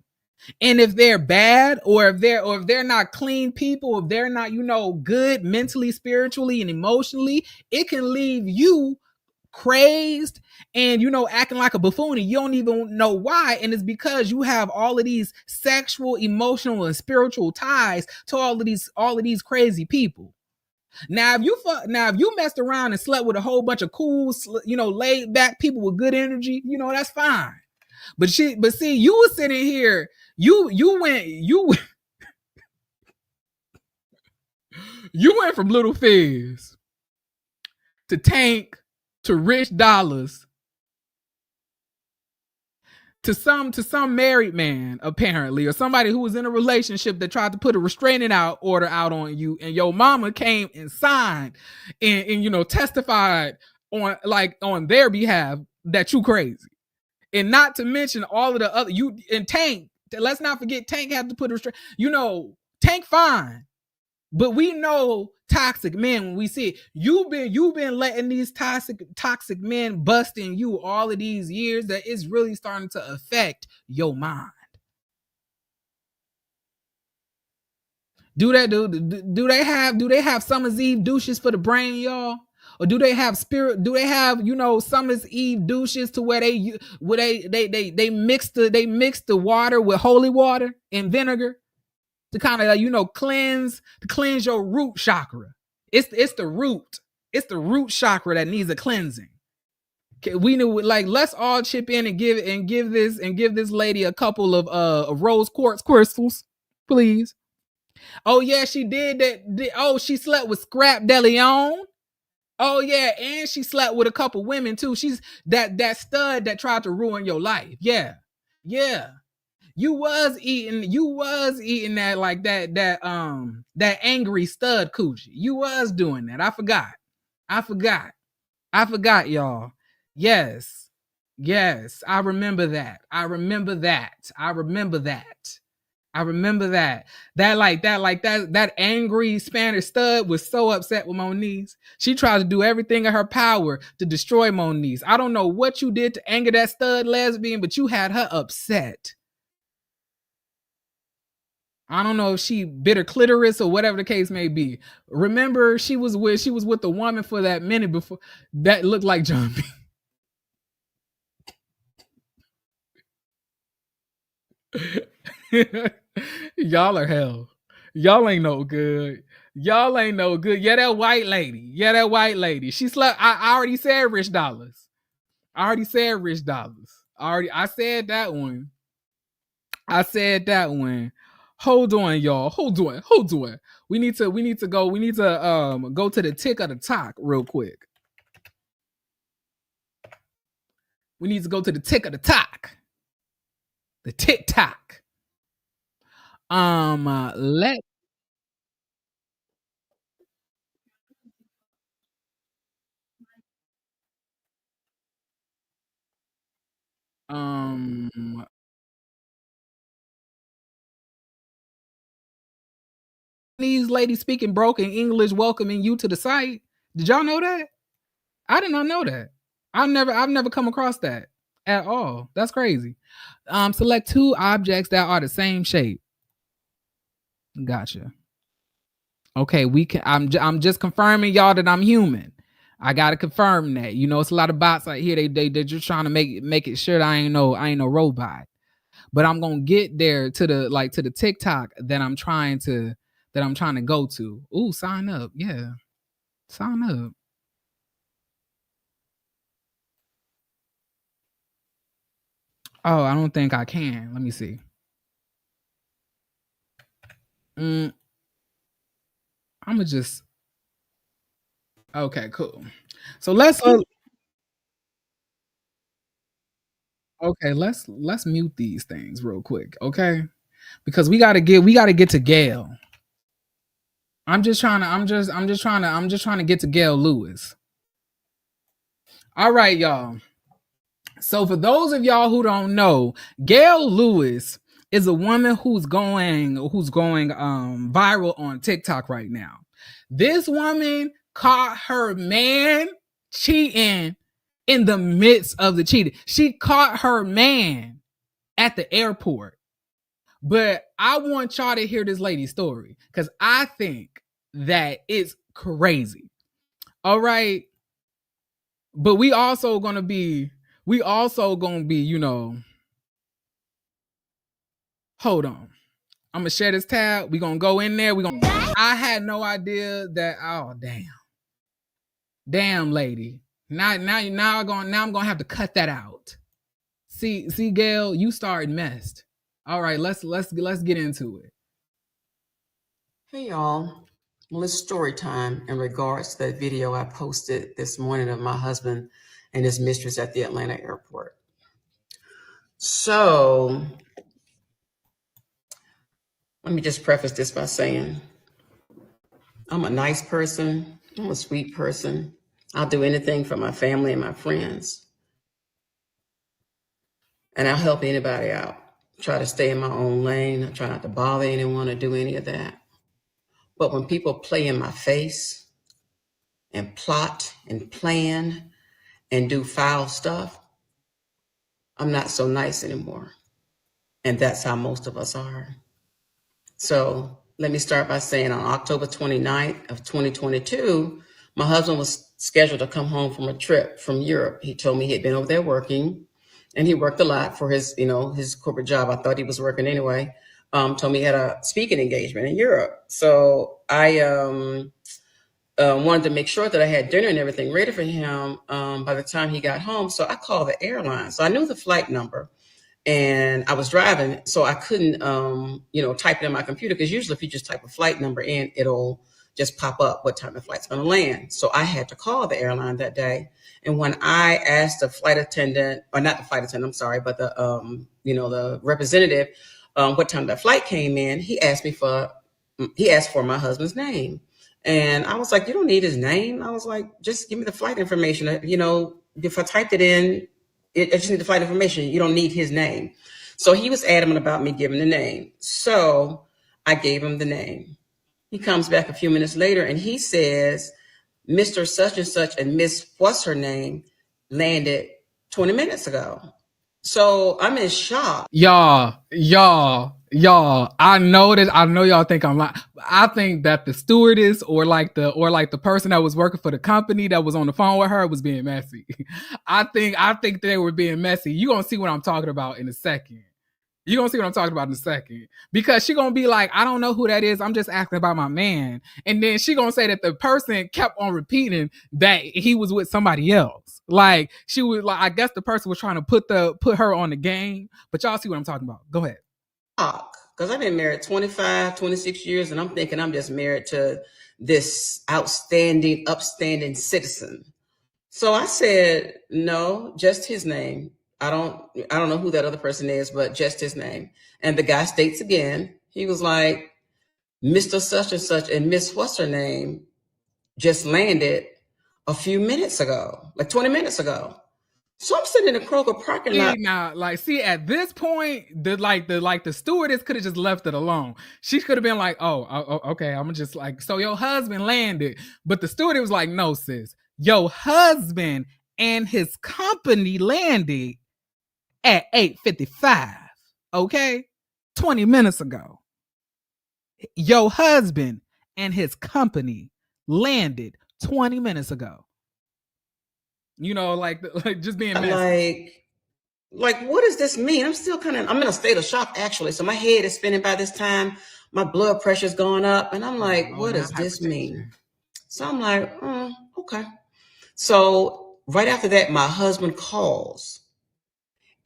And if they're bad, or if they're not clean people, if they're not, you know, good mentally, spiritually, and emotionally, it can leave you crazed and, you know, acting like a buffoon, and you don't even know why. And it's because you have all of these sexual, emotional, and spiritual ties to all of these crazy people. Now if you messed around and slept with a whole bunch of cool, you know, laid back people with good energy, you know, that's fine. But see, you were sitting here, you went from Little Fizz to Tank to Rich Dollars to some married man, apparently, or somebody who was in a relationship that tried to put a restraining order out on you, and your mama came and signed and you know, testified on their behalf that you crazy. And not to mention all of the other, you and Tank, let's not forget Tank had to put a restraint. You know, Tank fine, but we know toxic men when we see it. You've been letting these toxic men bust in you all of these years, that it's really starting to affect your mind. Do they have Summer's Eve douches for the brain, y'all? Or do they have you know, Summer's Eve douches to where they mix the water with holy water and vinegar to kind of, you know, cleanse your root chakra. It's the root chakra that needs a cleansing. Okay, we knew, like, let's all chip in and give this lady a couple of rose quartz crystals, please. Oh yeah, she did that. Oh, she slept with Scrap DeLeon. Oh yeah, and she slept with a couple women too. She's that stud that tried to ruin your life. Yeah. You was eating that, like that angry stud coochie. You was doing that. I forgot, y'all. Yes. I remember that. That angry Spanish stud was so upset with Moniece. She tried to do everything in her power to destroy Moniece. I don't know what you did to anger that stud lesbian, but you had her upset. I don't know if she bit her clitoris or whatever the case may be. Remember, she was with the woman for that minute before that looked like John B. Y'all are hell. Y'all ain't no good. Yeah, that white lady. She slept. I already said Rich Dollars. I said that one. Hold on, y'all. Hold on. We need to go to the tick of the talk real quick. We need to go to the tick of the talk. The TikTok. Let these ladies speaking broken English welcoming you to the site. Did y'all know that? I did not know that. I've never come across that at all. That's crazy. Select two objects that are the same shape. Gotcha. Okay, I'm just confirming, y'all, that I'm human. I gotta confirm that. You know, it's a lot of bots out here. They're just trying to make it sure that I ain't no robot. But I'm gonna get there to the TikTok that I'm trying to go to. Ooh, sign up. Yeah. Sign up. Oh, I don't think I can. Let me see. I'ma just Okay, cool. So let's okay, let's mute these things real quick, okay? Because we gotta get to Gail. I'm just trying to get to Gail Lewis. All right, y'all. So for those of y'all who don't know, Gail Lewis is a woman who's going viral on TikTok right now. This woman caught her man cheating in the midst of the cheating. She caught her man at the airport. But I want y'all to hear this lady's story because I think that it's crazy. All right. But we also gonna be, you know, hold on. I'm gonna share this tab. We gonna go in there. I had no idea that. Oh damn, lady. Now I'm gonna have to cut that out. See, Gail, you started messed. All right, let's get into it. Hey y'all. Well, it's story time in regards to that video I posted this morning of my husband and his mistress at the Atlanta airport. So let me just preface this by saying I'm a nice person. I'm a sweet person. I'll do anything for my family and my friends. And I'll help anybody out. Try to stay in my own lane. I try not to bother anyone or do any of that. But when people play in my face and plot and plan and do foul stuff, I'm not so nice anymore. And that's how most of us are. So let me start by saying on October 29th of 2022, my husband was scheduled to come home from a trip from Europe. He told me he had been over there working, and he worked a lot for his, his corporate job. I thought he was working anyway. Told me he had a speaking engagement in Europe. So I wanted to make sure that I had dinner and everything ready for him by the time he got home. So I called the airline. So I knew the flight number, and I was driving, so I couldn't, type it in my computer, because usually if you just type a flight number in, it'll just pop up what time the flight's going to land. So I had to call the airline that day. And when I asked the flight attendant, or not the flight attendant, I'm sorry, but the, the representative, what time that flight came in, he asked for my husband's name. And I was like, you don't need his name. I was like, just give me the flight information. If I typed it in, I just need the flight information. You don't need his name. So he was adamant about me giving the name. So I gave him the name. He comes back a few minutes later and he says, Mr. Such and Such and Miss what's her name landed 20 minutes ago. So I'm in shock. Y'all, I know y'all think I'm lying. I think that the stewardess or like the person that was working for the company that was on the phone with her was being messy. I think they were being messy. You're gonna see what I'm talking about in a second. Because she gonna be like, I don't know who that is. I'm just asking about my man. And then she gonna say that the person kept on repeating that he was with somebody else. Like she was like, I guess the person was trying to put her on the game. But y'all see what I'm talking about. Go ahead. Because I've been married 25, 26 years, and I'm thinking I'm just married to this upstanding citizen. So I said, no, just his name. I don't know who that other person is, but just his name. And the guy states again, he was like, Mr. Such and Such and Miss what's her name just landed a few minutes ago, like 20 minutes ago. So I'm sitting in the Kroger parking lot. Now, at this point, the stewardess could have just left it alone. She could have been like, oh, okay, I'm just like, so your husband landed. But the stewardess was like, no, sis, your husband and his company landed at 8:55. Okay? 20 minutes ago. Your husband and his company landed 20 minutes ago. Like just being messy. Like, what does this mean? I'm still I'm in a state of shock, actually. So my head is spinning by this time. My blood pressure's going up. And I'm like, what does this mean? So I'm like, okay. So right after that, my husband calls.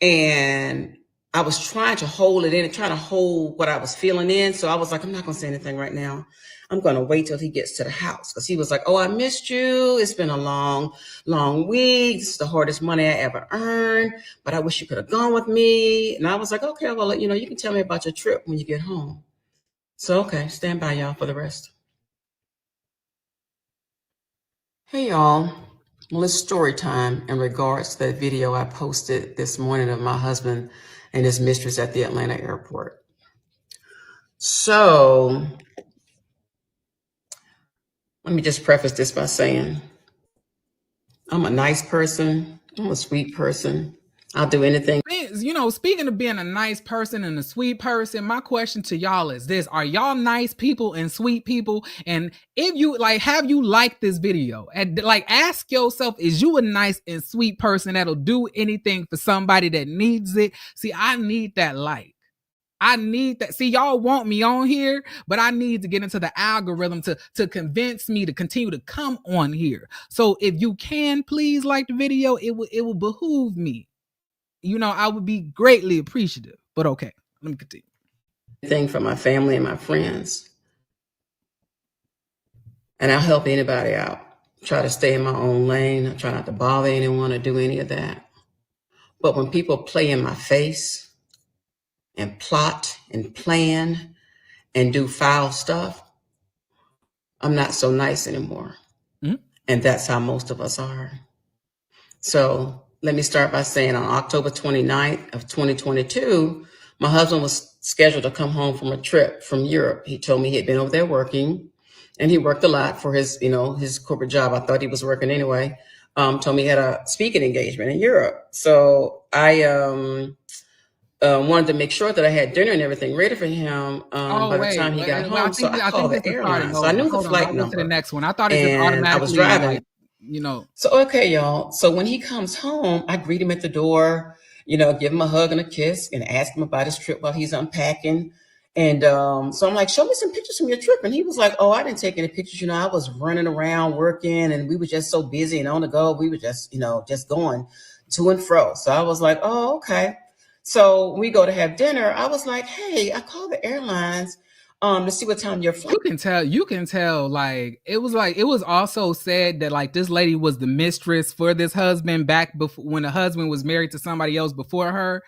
And I was trying to hold it in and trying to hold what I was feeling in. So I was like, I'm not going to say anything right now. I'm going to wait till he gets to the house. Because he was like, oh, I missed you. It's been a long, long week. This is the hardest money I ever earned. But I wish you could have gone with me. And I was like, okay, well, you can tell me about your trip when you get home. So, okay, stand by, y'all, for the rest. Hey, y'all. Well, it's story time in regards to that video I posted this morning of my husband and his mistress at the Atlanta airport. So let me just preface this by saying I'm a nice person. I'm a sweet person. I'll do anything. You know, speaking of being a nice person and a sweet person, my question to y'all is this: are y'all nice people and sweet people? And if you like, have you liked this video? And like, ask yourself, is you a nice and sweet person that'll do anything for somebody that needs it? See, I need that like. I need that. See, y'all want me on here, but I need to get into the algorithm to convince me to continue to come on here. So if you can, please like the video. It will behoove me. You know, I would be greatly appreciative. But okay, let me continue. Thing for my family and my friends. And I'll help anybody out. Try to stay in my own lane. I try not to bother anyone or do any of that. But when people play in my face and plot and plan and do foul stuff, I'm not so nice anymore. Mm-hmm. And that's how most of us are. So let me start by saying on October 29th of 2022, my husband was scheduled to come home from a trip from Europe. He told me he had been over there working, and he worked a lot for his corporate job. I thought he was working anyway. Told me he had a speaking engagement in Europe. So I wanted to make sure that I had dinner and everything ready for him by the time he got home. So I called the airline. So I knew the flight number. To the next one. I thought it just automatically. I was driving. Like, you know. So, okay, y'all. So when he comes home, I greet him at the door, give him a hug and a kiss and ask him about his trip while he's unpacking. And so I'm like, show me some pictures from your trip. And he was like, oh, I didn't take any pictures. I was running around working and we were just so busy and on the go. We were just, just going to and fro. So I was like, oh, okay. So we go to have dinner. I was like, hey, I called the airlines to see what time your flight. You can tell, like, it was also said that like this lady was the mistress for this husband back before, when the husband was married to somebody else before her.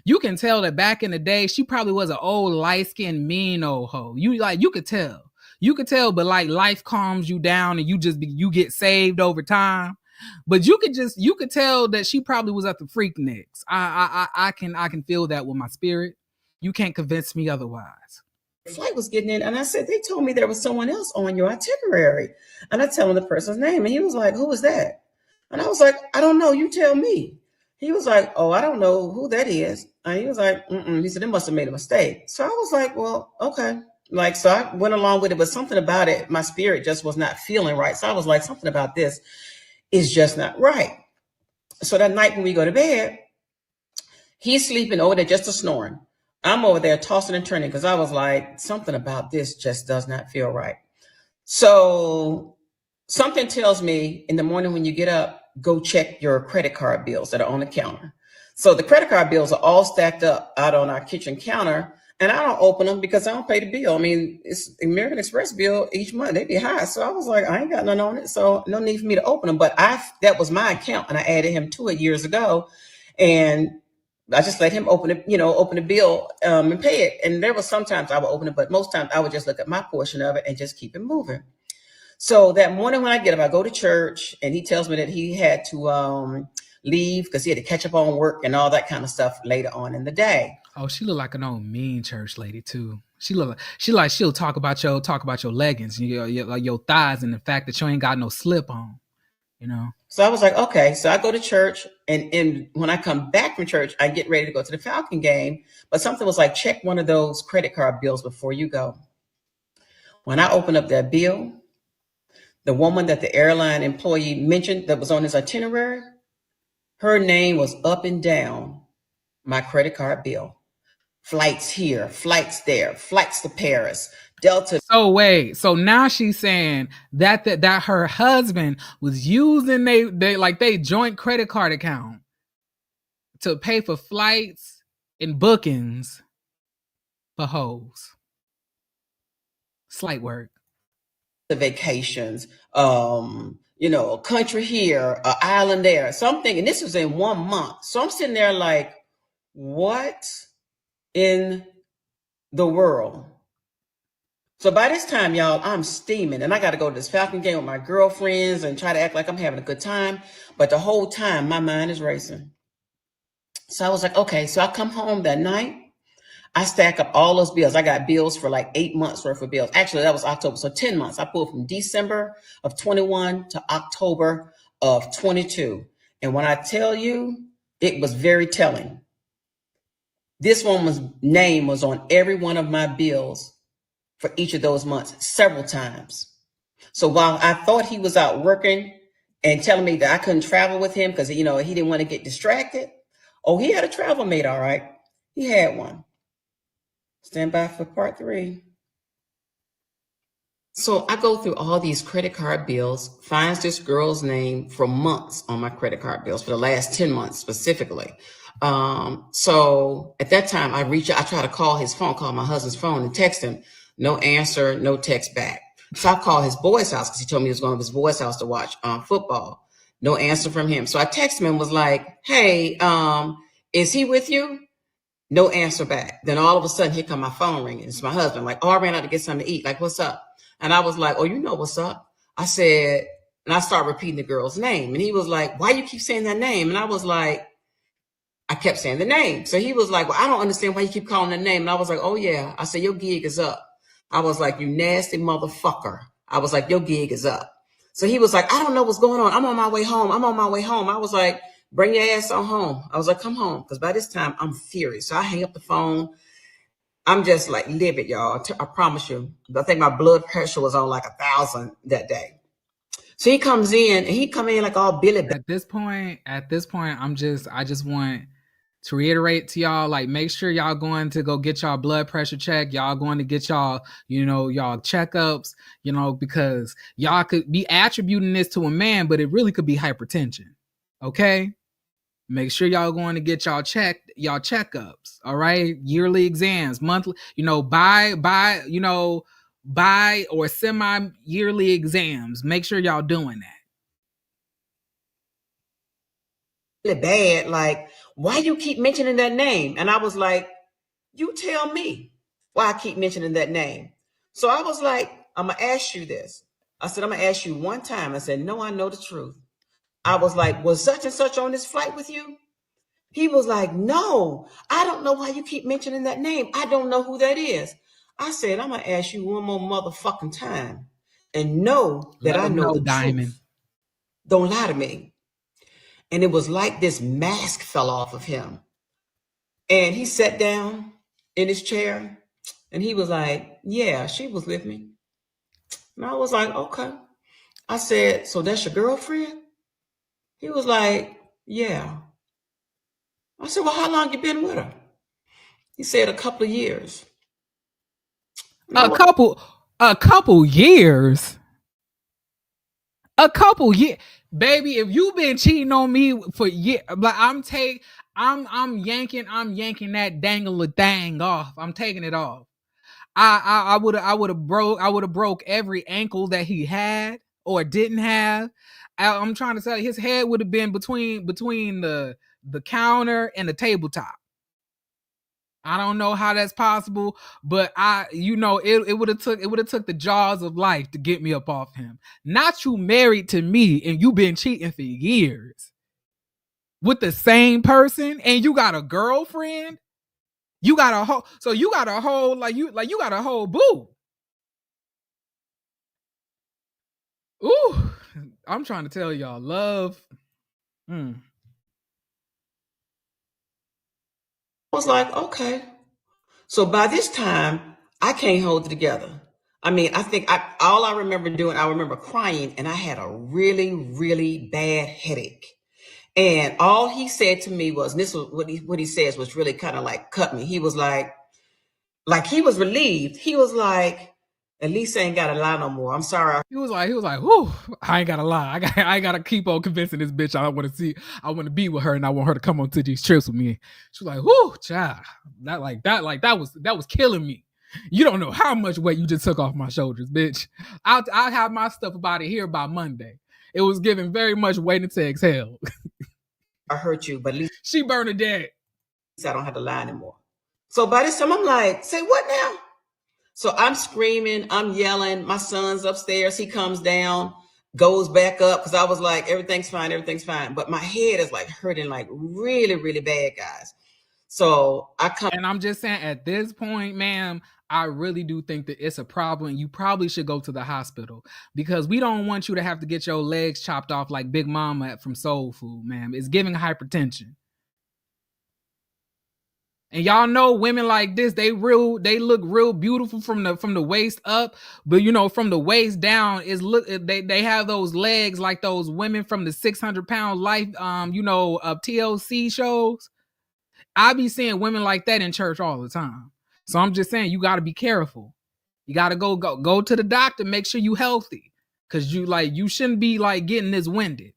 You can tell that back in the day, she probably was an old light-skinned mean old hoe. You could tell, but like life calms you down and you get saved over time. But you could tell that she probably was at the Freakniks. I can feel that with my spirit. You can't convince me otherwise. Flight was getting in, and I said, they told me there was someone else on your itinerary. And I tell him the person's name, and he was like, who was that? And I was like, I don't know, you tell me. He was like, oh, I don't know who that is. And he was like, he said, they must have made a mistake. So I was like, well, okay. Like, so I went along with it, but something about it, my spirit just was not feeling right. So I was like, something about this is just not right. So that night when we go to bed, he's sleeping over there, just a snoring. I'm over there tossing and turning because I was like, something about this just does not feel right. So something tells me in the morning when you get up, go check your credit card bills that are on the counter. So the credit card bills are all stacked up out on our kitchen counter, and I don't open them because I don't pay the bill. I mean, it's American Express bill each month. They be high. So I was like, I ain't got none on it. So no need for me to open them. But that was my account, and I added him to it years ago. And I just let him open the bill and pay it. And there was sometimes I would open it, but most times I would just look at my portion of it and just keep it moving. So that morning when I get up, I go to church, and he tells me that he had to leave because he had to catch up on work and all that kind of stuff later on in the day. Oh, she look like an old mean church lady too. She'll talk about your leggings, your thighs, and the fact that you ain't got no slip on. So I was like, okay. So I go to church, and when I come back from church, I get ready to go to the Falcon game. But something was like, check one of those credit card bills before you go. When I opened up that bill, the woman that the airline employee mentioned that was on his itinerary, her name was up and down my credit card bill. Flights here, flights there, flights to Paris, Delta. So wait, so now she's saying that her husband was using they joint credit card account to pay for flights and bookings for hoes. Slight work. the vacations, a country here, an island there, something. And this was in 1 month. So I'm sitting there like, what in the world? So by this time, y'all, I'm steaming and I got to go to this Falcon game with my girlfriends and try to act like I'm having a good time. But the whole time, my mind is racing. So I was like, okay, so I come home that night. I stack up all those bills. I got bills for like 8 months worth of bills. Actually, that was October. So 10 months. I pulled from December of 21 to October of 22. And when I tell you, it was very telling. This woman's name was on every one of my bills for each of those months several times. So while I thought he was out working and telling me that I couldn't travel with him because, he didn't want to get distracted. Oh, he had a travel mate, all right. He had one. Stand by for part 3. So I go through all these credit card bills, finds this girl's name for months on my credit card bills for the last 10 months specifically. So at that time I try to call his phone, call my husband's phone and text him. No answer, no text back. So I call his boy's house because he told me he was going to his boy's house to watch football. No answer from him. So I texted him and was like, hey, is he with you? No answer back. Then all of a sudden, here come my phone ringing. It's my husband. Like, oh, I ran out to get something to eat. Like, what's up? And I was like, oh, you know what's up. I said, and I started repeating the girl's name. And he was like, why you keep saying that name? And I was like, I kept saying the name. So he was like, well, I don't understand why you keep calling that name. And I was like, oh, yeah. I said, your gig is up. I was like, you nasty motherfucker. I was like, your gig is up. So he was like, I don't know what's going on. I'm on my way home. I was like, bring your ass on home. I was like, come home. Because by this time, I'm furious. So I hang up the phone. I'm just like livid, y'all. I promise you. I think my blood pressure was on like 1,000 that day. So he comes in and he come in like all Billy. At this point, I just want to reiterate to y'all, like, make sure y'all going to go get y'all blood pressure checked. Y'all going to get y'all, y'all checkups, because y'all could be attributing this to a man, but it really could be hypertension. Okay? Make sure y'all going to get y'all checkups. All right? Yearly exams, monthly, bi or semi-yearly exams. Make sure y'all doing that. Bad, like, why you keep mentioning that name? And I was like, you tell me why I keep mentioning that name. So I was like, I'm gonna ask you this. I said, I'm gonna ask you one time. I said, no, I know the truth. I was like, was such and such on this flight with you? He was like, no, I don't know why you keep mentioning that name. I don't know who that is. I said, I'm gonna ask you one more motherfucking time and know that I know the Diamond. truth. Don't lie to me. And it was like this mask fell off of him. And he sat down in his chair and he was like, yeah, she was with me. And I was like, okay. I said, so that's your girlfriend? He was like, yeah. I said, well, how long you been with her? He said, a couple of years. A couple years? A couple years? Baby, if you've been cheating on me for years, like I'm yanking that dangle thing off. I'm taking it off. I would have broke every ankle that he had or didn't have. I'm trying to say his head would have been between the counter and the tabletop. I don't know how that's possible, but it would have took the jaws of life to get me up off him. Not you married to me and you been cheating for years with the same person and you got a girlfriend. You got a whole boo. Ooh, I'm trying to tell y'all, love. I was like, okay. So by this time, I can't hold it together. I mean, I think all I remember doing, I remember crying and I had a really, really bad headache. And all he said to me was, and this was what he says was really kind of like cut me. He was like he was relieved. He was like, at least I ain't got to lie no more. I'm sorry. He was like, whew, I ain't gotta lie. I gotta keep on convincing this bitch I want to be with her and I want her to come on to these trips with me. She was like, whew, child. That was killing me. You don't know how much weight you just took off my shoulders, bitch. I'll have my stuff about it here by Monday. It was giving very much waiting to exhale. I hurt you, but at least She Bernadette. I don't have to lie anymore. So by this time, I'm like, say what now? So I'm screaming, I'm yelling. My son's upstairs. He comes down, goes back up because I was like, everything's fine, everything's fine. But my head is like hurting like really, really bad, guys. So I come. And I'm just saying, at this point, ma'am, I really do think that it's a problem. You probably should go to the hospital because we don't want you to have to get your legs chopped off like Big Mama from Soul Food, ma'am. It's giving hypertension. And y'all know women like this, they look real beautiful from the waist up, but you know, from the waist down is they have those legs like those women from the 600-pound life TLC shows. I be seeing women like that in church all the time. So I'm just saying, you got to be careful. You got to go to the doctor, make sure you healthy, because you shouldn't be like getting this winded.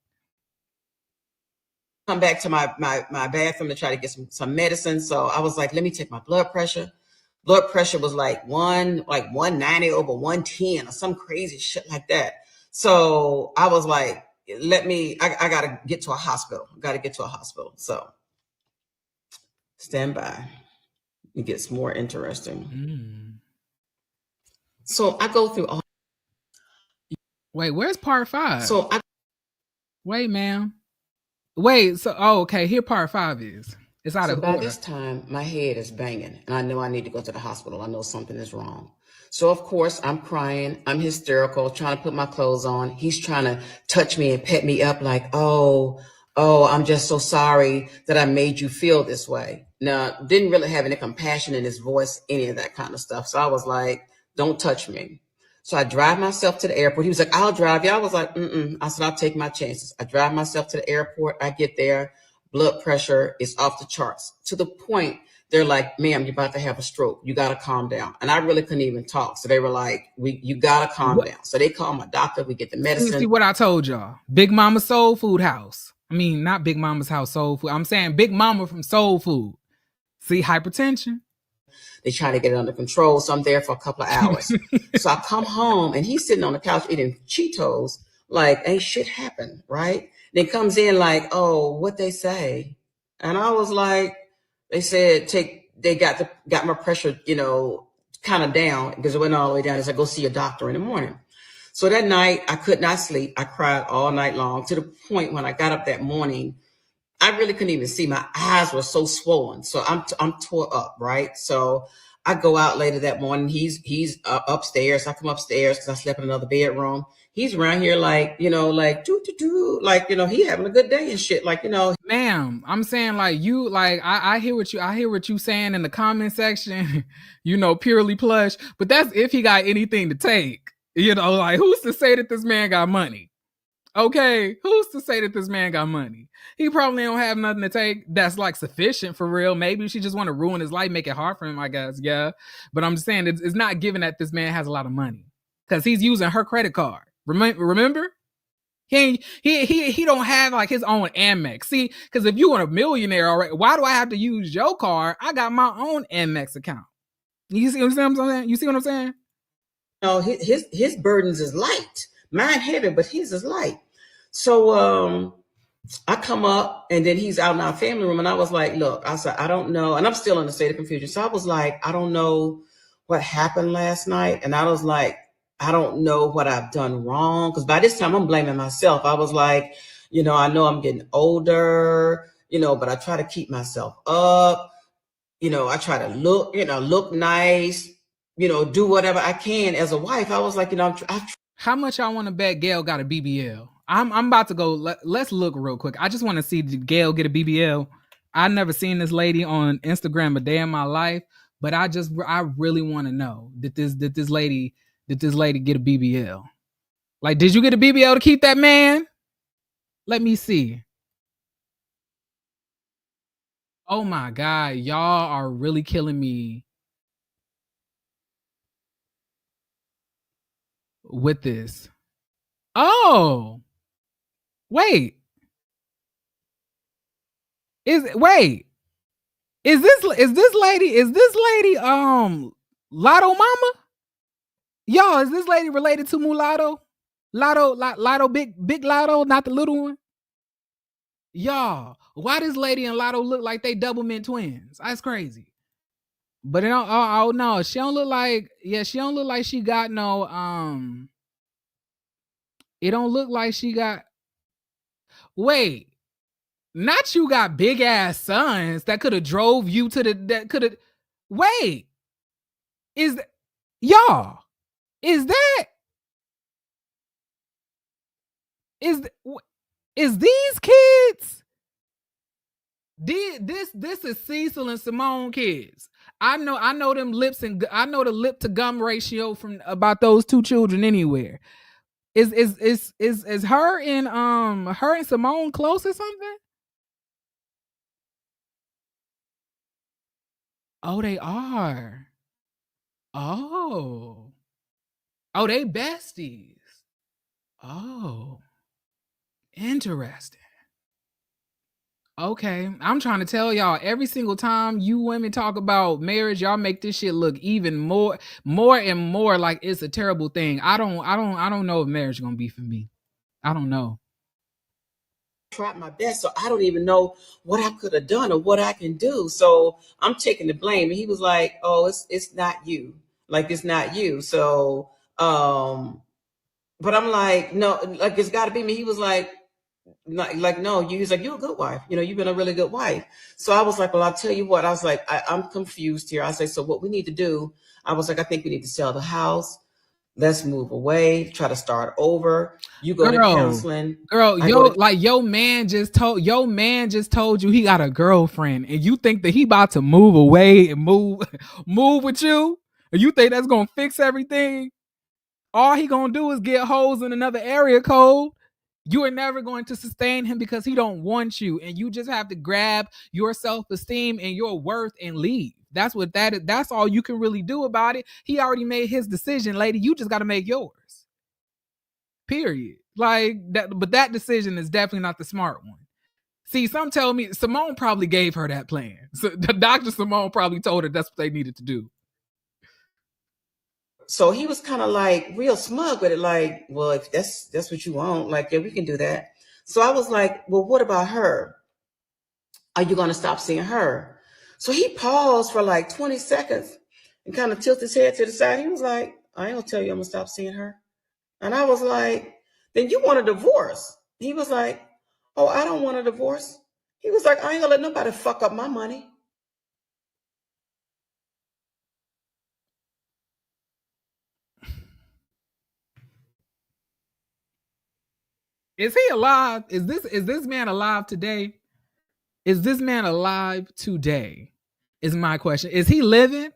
Come back to my bathroom to try to get some medicine. So I was like, let me take my blood pressure. Blood pressure was like 190 over 110 or some crazy shit like that. So I was like, I got to get to a hospital. So stand by. It gets more interesting. So I go through all. Wait, where's part 5? Wait, ma'am. Wait, so okay, here part 5 is. It's out of order. By this time, my head is banging, and I know I need to go to the hospital. I know something is wrong. So of course, I'm crying. I'm hysterical, trying to put my clothes on. He's trying to touch me and pet me up like, oh, I'm just so sorry that I made you feel this way. Now, didn't really have any compassion in his voice, any of that kind of stuff. So I was like, don't touch me. So I drive myself to the airport. He was like, I'll drive you. I was like, I said, I'll take my chances. I drive myself to the airport. I get there. Blood pressure is off the charts to the point they're like, ma'am, you're about to have a stroke. You got to calm down. And I really couldn't even talk. So they were like, you got to calm down. So they call my doctor. We get the medicine. See what I told y'all. Big Mama Soul Food House. I mean, not Big Mama's House Soul Food. I'm saying Big Mama from Soul Food. See, hypertension. They try to get it under control. So I'm there for a couple of hours. So I come home and he's sitting on the couch eating Cheetos like ain't shit happened, right? Then comes in like, oh, what they say? And I was like, they said they got my pressure, kind of down because it went all the way down. They said, go see a doctor in the morning. So that night I could not sleep. I cried all night long to the point when I got up that morning, I really couldn't even see. My eyes were so swollen. So I'm tore up, right? So I go out later that morning. He's upstairs. I come upstairs because I slept in another bedroom. He's around here like, like, he having a good day and shit. Like, Ma'am, I'm saying like you, like, I hear what you saying in the comment section, purely plush, but that's if he got anything to take, like who's to say that this man got money? Okay, who's to say that this man got money? He probably don't have nothing to take that's like sufficient for real. Maybe she just want to ruin his life, make it hard for him, I guess. Yeah, but I'm just saying it's not given that this man has a lot of money because he's using her credit card. Remember? He don't have like his own Amex. See, because if you were a millionaire already, why do I have to use your card? I got my own Amex account. You see what I'm saying? You see what I'm saying? No, his burdens is light. Mine heavy, but his is light. So I come up and then he's out in our family room and I was like, look, I said, I don't know. And I'm still in a state of confusion. So I was like, I don't know what happened last night. And I was like, I don't know what I've done wrong. Because by this time I'm blaming myself. I was like, I know I'm getting older, but I try to keep myself up. I try to look nice, do whatever I can as a wife. I was like, how much I want to bet Gail got a BBL? I'm about to go. Let's look real quick. I just want to see, did Gail get a BBL? I've never seen this lady on Instagram a day in my life, but I really want to know, did this lady get a BBL? Like, did you get a BBL to keep that man? Let me see. Oh my God, y'all are really killing me with this. Oh, wait. Is this lady Lotto Mama? Y'all, is this lady related to Mulatto? Lotto, big Lotto, not the little one? Y'all, why this lady and Lotto look like they double mint twins? That's crazy. But it don't, oh no, she don't look like, she don't look like she got no, it don't look like she got, wait, not you got big ass sons that could have drove you to that could have, wait, y'all, is these kids? This is Cecil and Simone kids. I know them lips, and I know the lip to gum ratio from about those two children anywhere. Is her and Simone close or something? Oh, they are. Oh, they besties. Oh, interesting. Okay, I'm trying to tell y'all, every single time you women talk about marriage, y'all make this shit look even more and more like it's a terrible thing. I don't know if marriage is gonna be for me. I don't know. Tried my best, so I don't even know what I could have done or what I can do. So I'm taking the blame. And he was like, "Oh, it's not you. Like it's not you." So, but I'm like, no, like it's got to be me. He was like no, he's like, you're a good wife. You've been a really good wife. So I was like, well, I'll tell you what. I was like, I'm confused here. I say, so what we need to do? I was like, I think we need to sell the house. Let's move away, try to start over. You go to counseling. Girl, your man just told you he got a girlfriend, and you think that he about to move away and move with you? And you think that's gonna fix everything? All he gonna do is get hoes in another area code. You are never going to sustain him because he don't want you, and you just have to grab your self-esteem and your worth and leave. That's what that is. That's all you can really do about it. He already made his decision, lady. You just got to make yours. Period. Like that, but that decision is definitely not the smart one. See, some tell me Simone probably gave her that plan. So Dr. Simone probably told her that's what they needed to do. So he was kind of like real smug with it, like, well, if that's what you want, like, yeah, we can do that. So I was like, well, what about her? Are you going to stop seeing her? So he paused for like 20 seconds and kind of tilted his head to the side. He was like, I ain't gonna tell you I'm gonna stop seeing her. And I was like, then you want a divorce? He was like, oh, I don't want a divorce. He was like, I ain't gonna let nobody fuck up my money. Is he alive? Is this man alive today? Is this man alive today? Is my question. Is he living?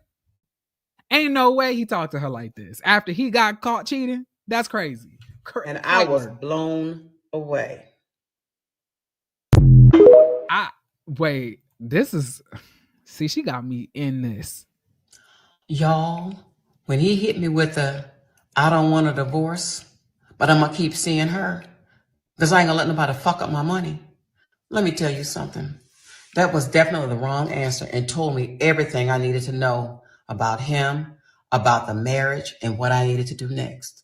Ain't no way he talked to her like this after he got caught cheating. That's crazy. And I was blown away. See, she got me in this. Y'all, when he hit me with I don't want a divorce, but I'm gonna keep seeing her because I ain't gonna let nobody fuck up my money. Let me tell you something. That was definitely the wrong answer and told me everything I needed to know about him, about the marriage, and what I needed to do next.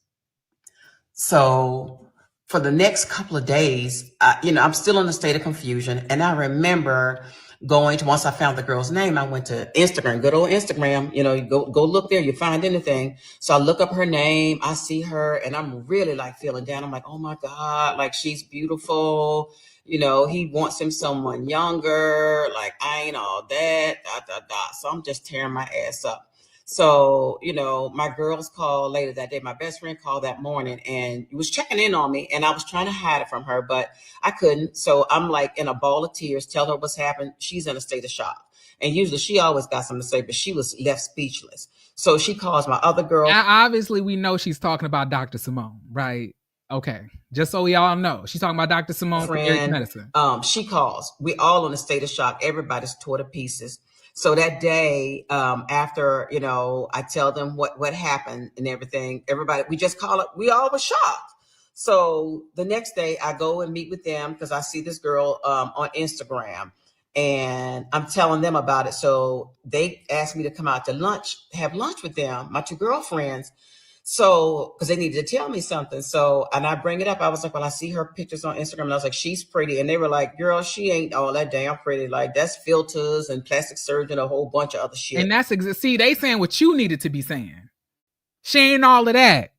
So for the next couple of days, I'm still in a state of confusion. And I remember once I found the girl's name, I went to Instagram, good old Instagram, you go look there, you find anything. So I look up her name, I see her, and I'm really like feeling down. I'm like, oh my God, like she's beautiful. He wants him someone younger, like I ain't all that, So I'm just tearing my ass up. So, my girls called later that day. My best friend called that morning and was checking in on me, and I was trying to hide it from her, but I couldn't. So I'm like in a ball of tears, tell her what's happened. She's in a state of shock. And usually she always got something to say, but she was left speechless. So she calls my other girl. Obviously, we know she's talking about Dr. Simone, right? Okay. Just so we all know. She's talking about Dr. Simone from Eric Medicine. She calls. We all in a state of shock. Everybody's tore to pieces. So that day, after, I tell them what happened and everything, everybody, we just call it, we all were shocked. So the next day I go and meet with them because I see this girl on Instagram, and I'm telling them about it. So they asked me to come out to lunch, have lunch with them, my two girlfriends. So, because they needed to tell me something. So, and I bring it up. I was like, well, I see her pictures on Instagram, and I was like, she's pretty. And they were like, girl, she ain't all that damn pretty. Like, that's filters and plastic surgery and a whole bunch of other shit. And that's see, they saying what you needed to be saying. She ain't all of that.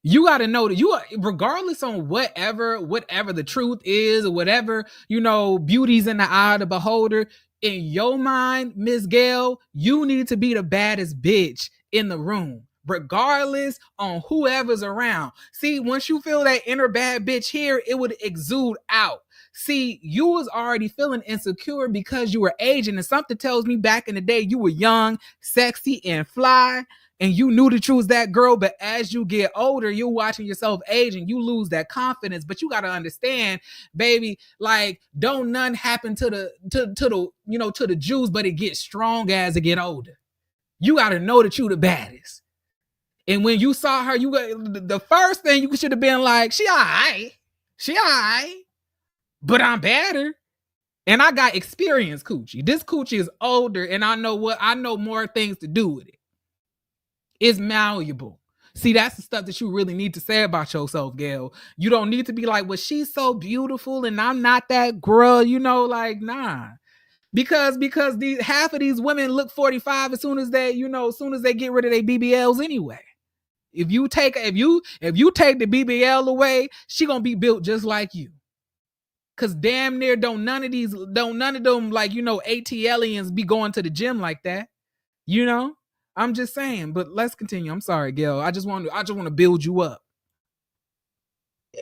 You got to know that you are, regardless on whatever the truth is, or whatever, beauty's in the eye of the beholder. In your mind, Miss Gail, you need to be the baddest bitch in the room, regardless on whoever's around. See, once you feel that inner bad bitch here, it would exude out. See, you was already feeling insecure because you were aging, and something tells me back in the day you were young, sexy, and fly, and you knew that you was that girl. But as you get older, you're watching yourself age and you lose that confidence. But you got to understand, baby, like, don't none happen to the Jews, but it gets strong as it get older. You got to know that you the baddest. And when you saw her, the first thing you should have been like, she all right, but I'm better. And I got experience coochie. This coochie is older, and I know more things to do with it. It's malleable. See, that's the stuff that you really need to say about yourself, Gail. You don't need to be like, well, she's so beautiful and I'm not that girl, like, nah. Because half of these women look 45 as soon as they get rid of their BBLs anyway. If you take the BBL away, she gonna be built just like you. Cause damn near don't none of them, like, ATLians be going to the gym like that. I'm just saying, but let's continue. I'm sorry, Gail. I just want to build you up.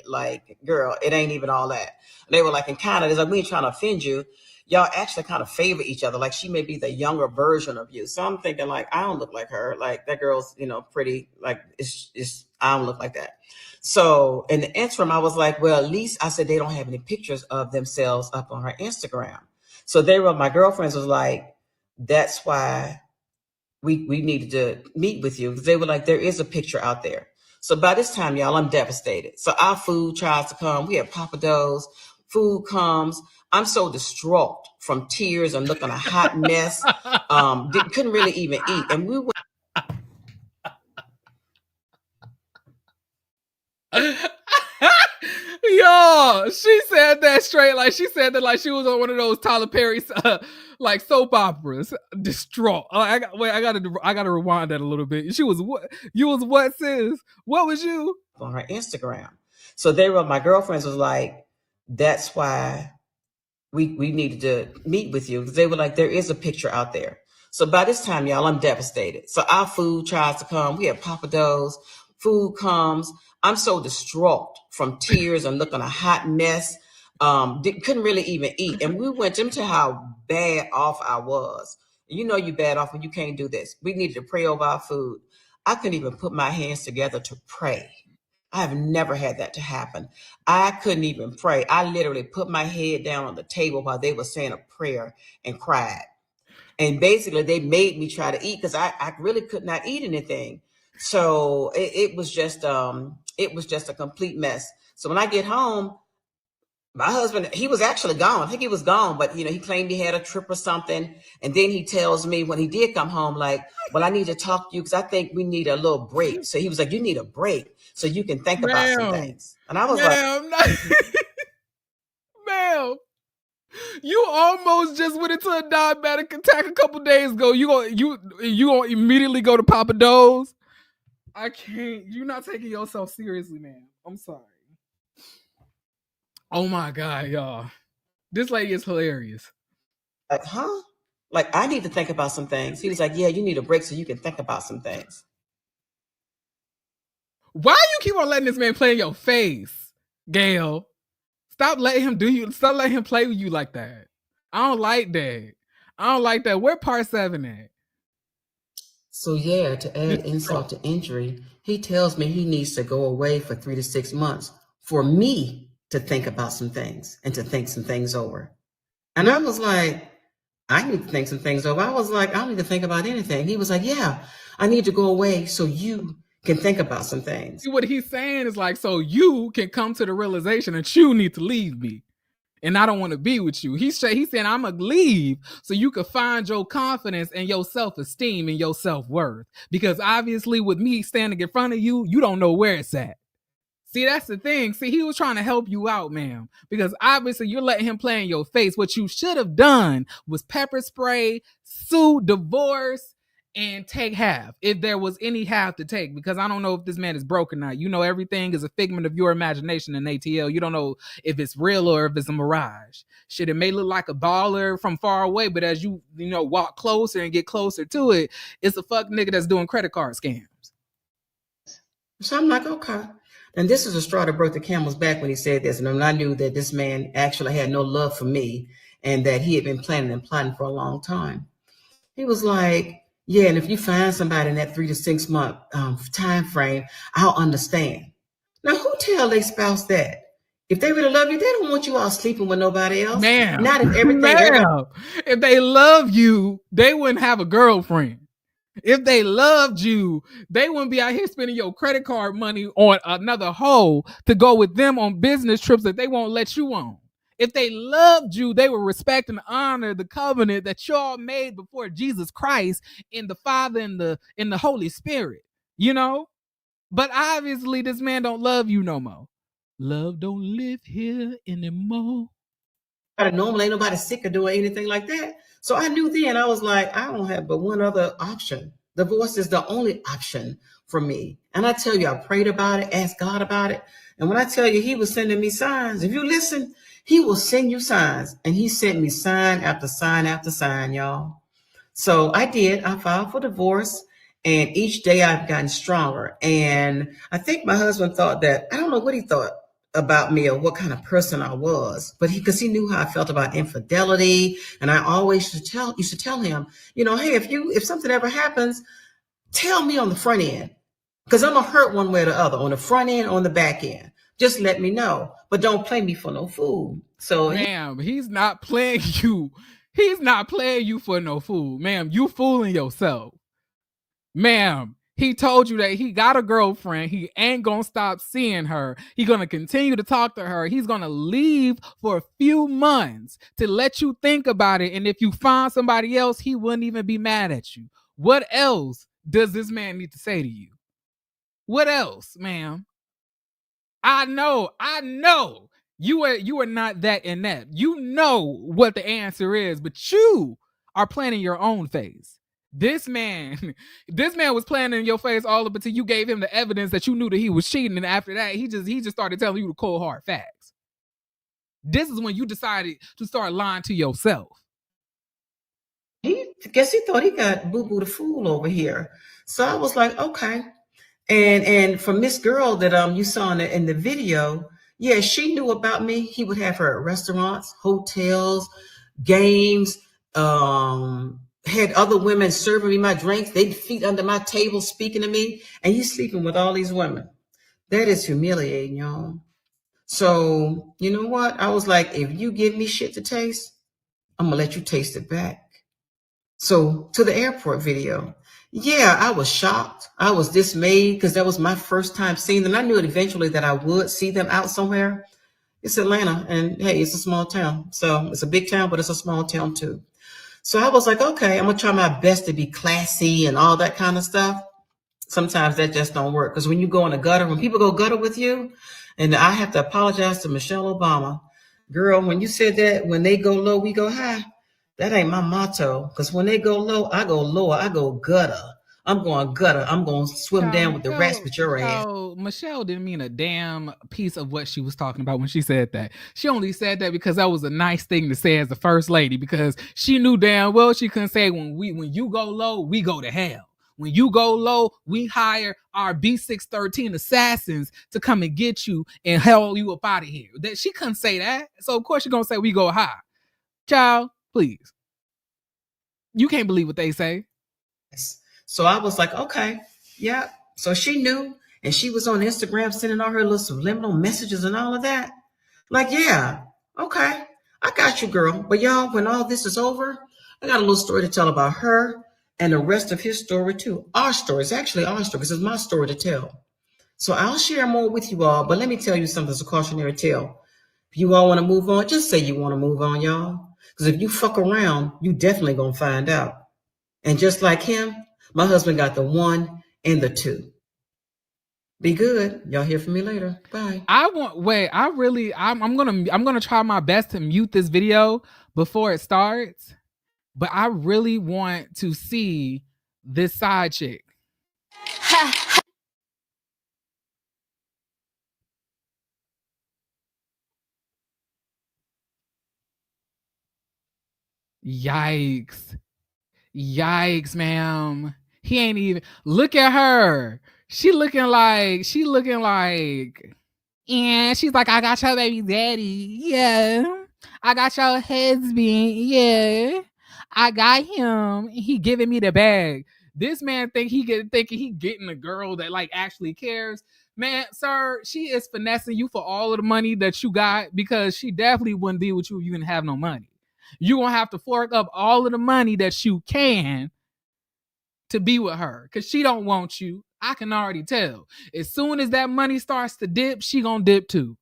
Like, girl, it ain't even all that. They were like, in Canada, it's like, we ain't trying to offend you. Y'all actually kind of favor each other. Like, she may be the younger version of you. So I'm thinking, like, I don't look like her. Like, that girl's, pretty. Like, it's I don't look like that. So in the interim, I was like, well, at least I said they don't have any pictures of themselves up on her Instagram. So my girlfriends was like, that's why we needed to meet with you, because they were like, there is a picture out there. So by this time, y'all, I'm devastated. So our food tries to come. We have Papa Do's. Food comes. I'm so distraught from tears and looking a hot mess. Couldn't really even eat. And we went. Yo, she said that straight. Like, she said that like she was on one of those Tyler Perry like soap operas. Distraught. I gotta rewind that a little bit. She was what? You was what, sis? What was you? On her Instagram. So my girlfriends was like, that's why we needed to meet with you, because they were like, there is a picture out there. So by this time, y'all, I'm devastated. So our food tries to come. We have Papa Do's. Food comes. I'm so distraught from tears and looking a hot mess. Couldn't really even eat. And we went into how bad off I was. You bad off when you can't do this. We needed to pray over our food. I couldn't even put my hands together to pray. I have never had that to happen. I couldn't even pray. I literally put my head down on the table while they were saying a prayer and cried. And basically they made me try to eat, because I really could not eat anything. So it was just a complete mess. So when I get home, my husband, he was actually gone. I think he was gone, but he claimed he had a trip or something. And then he tells me when he did come home, like, well, I need to talk to you because I think we need a little break. So he was like, you need a break so you can think about some things. And I was ma'am, you almost just went into a diabetic attack a couple days ago. You gonna immediately go to Papa Do's? I can't. You're not taking yourself seriously, man. I'm sorry. Oh my God, y'all. This lady is hilarious. like, huh? Like, I need to think about some things. He was like, yeah, you need a break so you can think about some things. Why you keep on letting this man play in your face, Gail? Stop letting him Stop letting him play with you like that. I don't like that. Where part 7 at? So yeah, to add insult to injury, he tells me he needs to go away for 3 to 6 months for me to think about some things and to think some things over. And I was like, I need to think some things over. I was like, I don't need to think about anything. He was like, yeah, I need to go away so you can think about some things. What he's saying is like, so you can come to the realization that you need to leave me. and I don't want to be with you. He said, I'm going to leave so you can find your confidence and your self-esteem and your self-worth. Because obviously with me standing in front of you, you don't know where it's at. See, that's the thing. See, he was trying to help you out, ma'am, because obviously you're letting him play in your face. What you should have done was pepper spray, sue, divorce, and take half, if there was any half to take, because I don't know if this man is broke or not. You know, everything is a figment of your imagination in ATL. You don't know if it's real or if it's a mirage. Shit, it may look like a baller from far away, but as you walk closer and get closer to it, it's a fuck nigga that's doing credit card scams. So I'm like, okay. And this is a straw that broke the camel's back when he said this. And I knew that this man actually had no love for me and that he had been planning and plotting for a long time. He was like, yeah, and if you find somebody in that 3 to 6 month time frame, I'll understand. Now, who tell their spouse that? If they really love you, they don't want you all sleeping with nobody else. Ma'am, not if everything. If they love you, they wouldn't have a girlfriend. If they loved you, they wouldn't be out here spending your credit card money on another hoe to go with them on business trips that they won't let you on. If they loved you, they would respect and honor the covenant that y'all made before Jesus Christ in the Father and the Holy Spirit, But obviously this man don't love you no more. Love don't live here anymore. Normally ain't nobody sick of doing anything like that. So I knew then, I was like, I don't have but one other option. Divorce is the only option for me. And I tell you, I prayed about it, asked God about it. And when I tell you, he was sending me signs. If you listen, he will send you signs. And he sent me sign after sign after sign, y'all. So I did. I filed for divorce. And each day I've gotten stronger. And I think my husband thought that, I don't know what he thought about me or what kind of person I was, but because he knew how I felt about infidelity. And I always used to tell him, hey, if something ever happens, tell me on the front end, because I'm gonna hurt one way or the other, on the front end, on the back end. Just let me know, but don't play me for no fool. So ma'am, he's not playing you. He's not playing you for no fool. Ma'am, you fooling yourself. Ma'am, he told you that he got a girlfriend. He ain't gonna stop seeing her. He's gonna continue to talk to her. He's gonna leave for a few months to let you think about it. And if you find somebody else, he wouldn't even be mad at you. What else does this man need to say to you? What else, ma'am? I know. You are not that inept. You know what the answer is, but you are planning your own phase. This man was playing in your face all up until you gave him the evidence that you knew that he was cheating, and after that, he just started telling you the cold hard facts. This is when you decided to start lying to yourself. He thought he got Boo Boo the fool over here. So I was like, okay. And from this girl that you saw in the video, yeah, she knew about me. He would have her at restaurants, hotels, games, had other women serving me my drinks. They'd feet under my table speaking to me. And he's sleeping with all these women. That is humiliating, y'all. So, you know what? I was like, if you give me shit to taste, I'm going to let you taste it back. So to the airport video. Yeah, I was shocked. I was dismayed because that was my first time seeing them. I knew eventually that I would see them out somewhere. It's Atlanta. And hey, it's a small town. So it's a big town, but it's a small town too. So I was like, okay, I'm going to try my best to be classy and all that kind of stuff. Sometimes that just don't work. Because when you go in the gutter, when people go gutter with you, and I have to apologize to Michelle Obama. Girl, when you said that, when they go low, we go high. That ain't my motto. Because when they go low, I go lower. I go gutter. I'm going gutter. I'm going to swim down with the rest with your ass. Michelle didn't mean a damn piece of what she was talking about when she said that. She only said that because that was a nice thing to say as the first lady, because she knew damn well she couldn't say when you go low, we go to hell. When you go low, we hire our B613 assassins to come and get you and haul you up out of here. That she couldn't say that. So of course you're going to say we go high. Child, please. You can't believe what they say. So I was like, okay, yeah. So she knew, and she was on Instagram sending all her little subliminal messages and all of that. Like, yeah, okay, I got you, girl. But y'all, when all this is over, I got a little story to tell about her and the rest of his story too. Our story. It's actually our story because it's my story to tell. So I'll share more with you all, but let me tell you something. It's a cautionary tale. If you all want to move on, just say you want to move on, y'all. Because if you fuck around, you definitely gonna find out. And just like him, my husband got the 1 and the 2. Be good. Y'all hear from me later. Bye. I'm gonna try my best to mute this video before it starts, but I really want to see this side chick. Yikes, ma'am. He ain't even look at her. She looking like, and she's like, I got your baby daddy. Yeah. I got your husband. Yeah. I got him. He giving me the bag. This man thinking he getting a girl that like actually cares. Man, sir, she is finessing you for all of the money that you got, because she definitely wouldn't be with you if you didn't have no money. You're gonna have to fork up all of the money that you can to be with her, because she don't want you. I can already tell. As soon as that money starts to dip, she gonna dip too.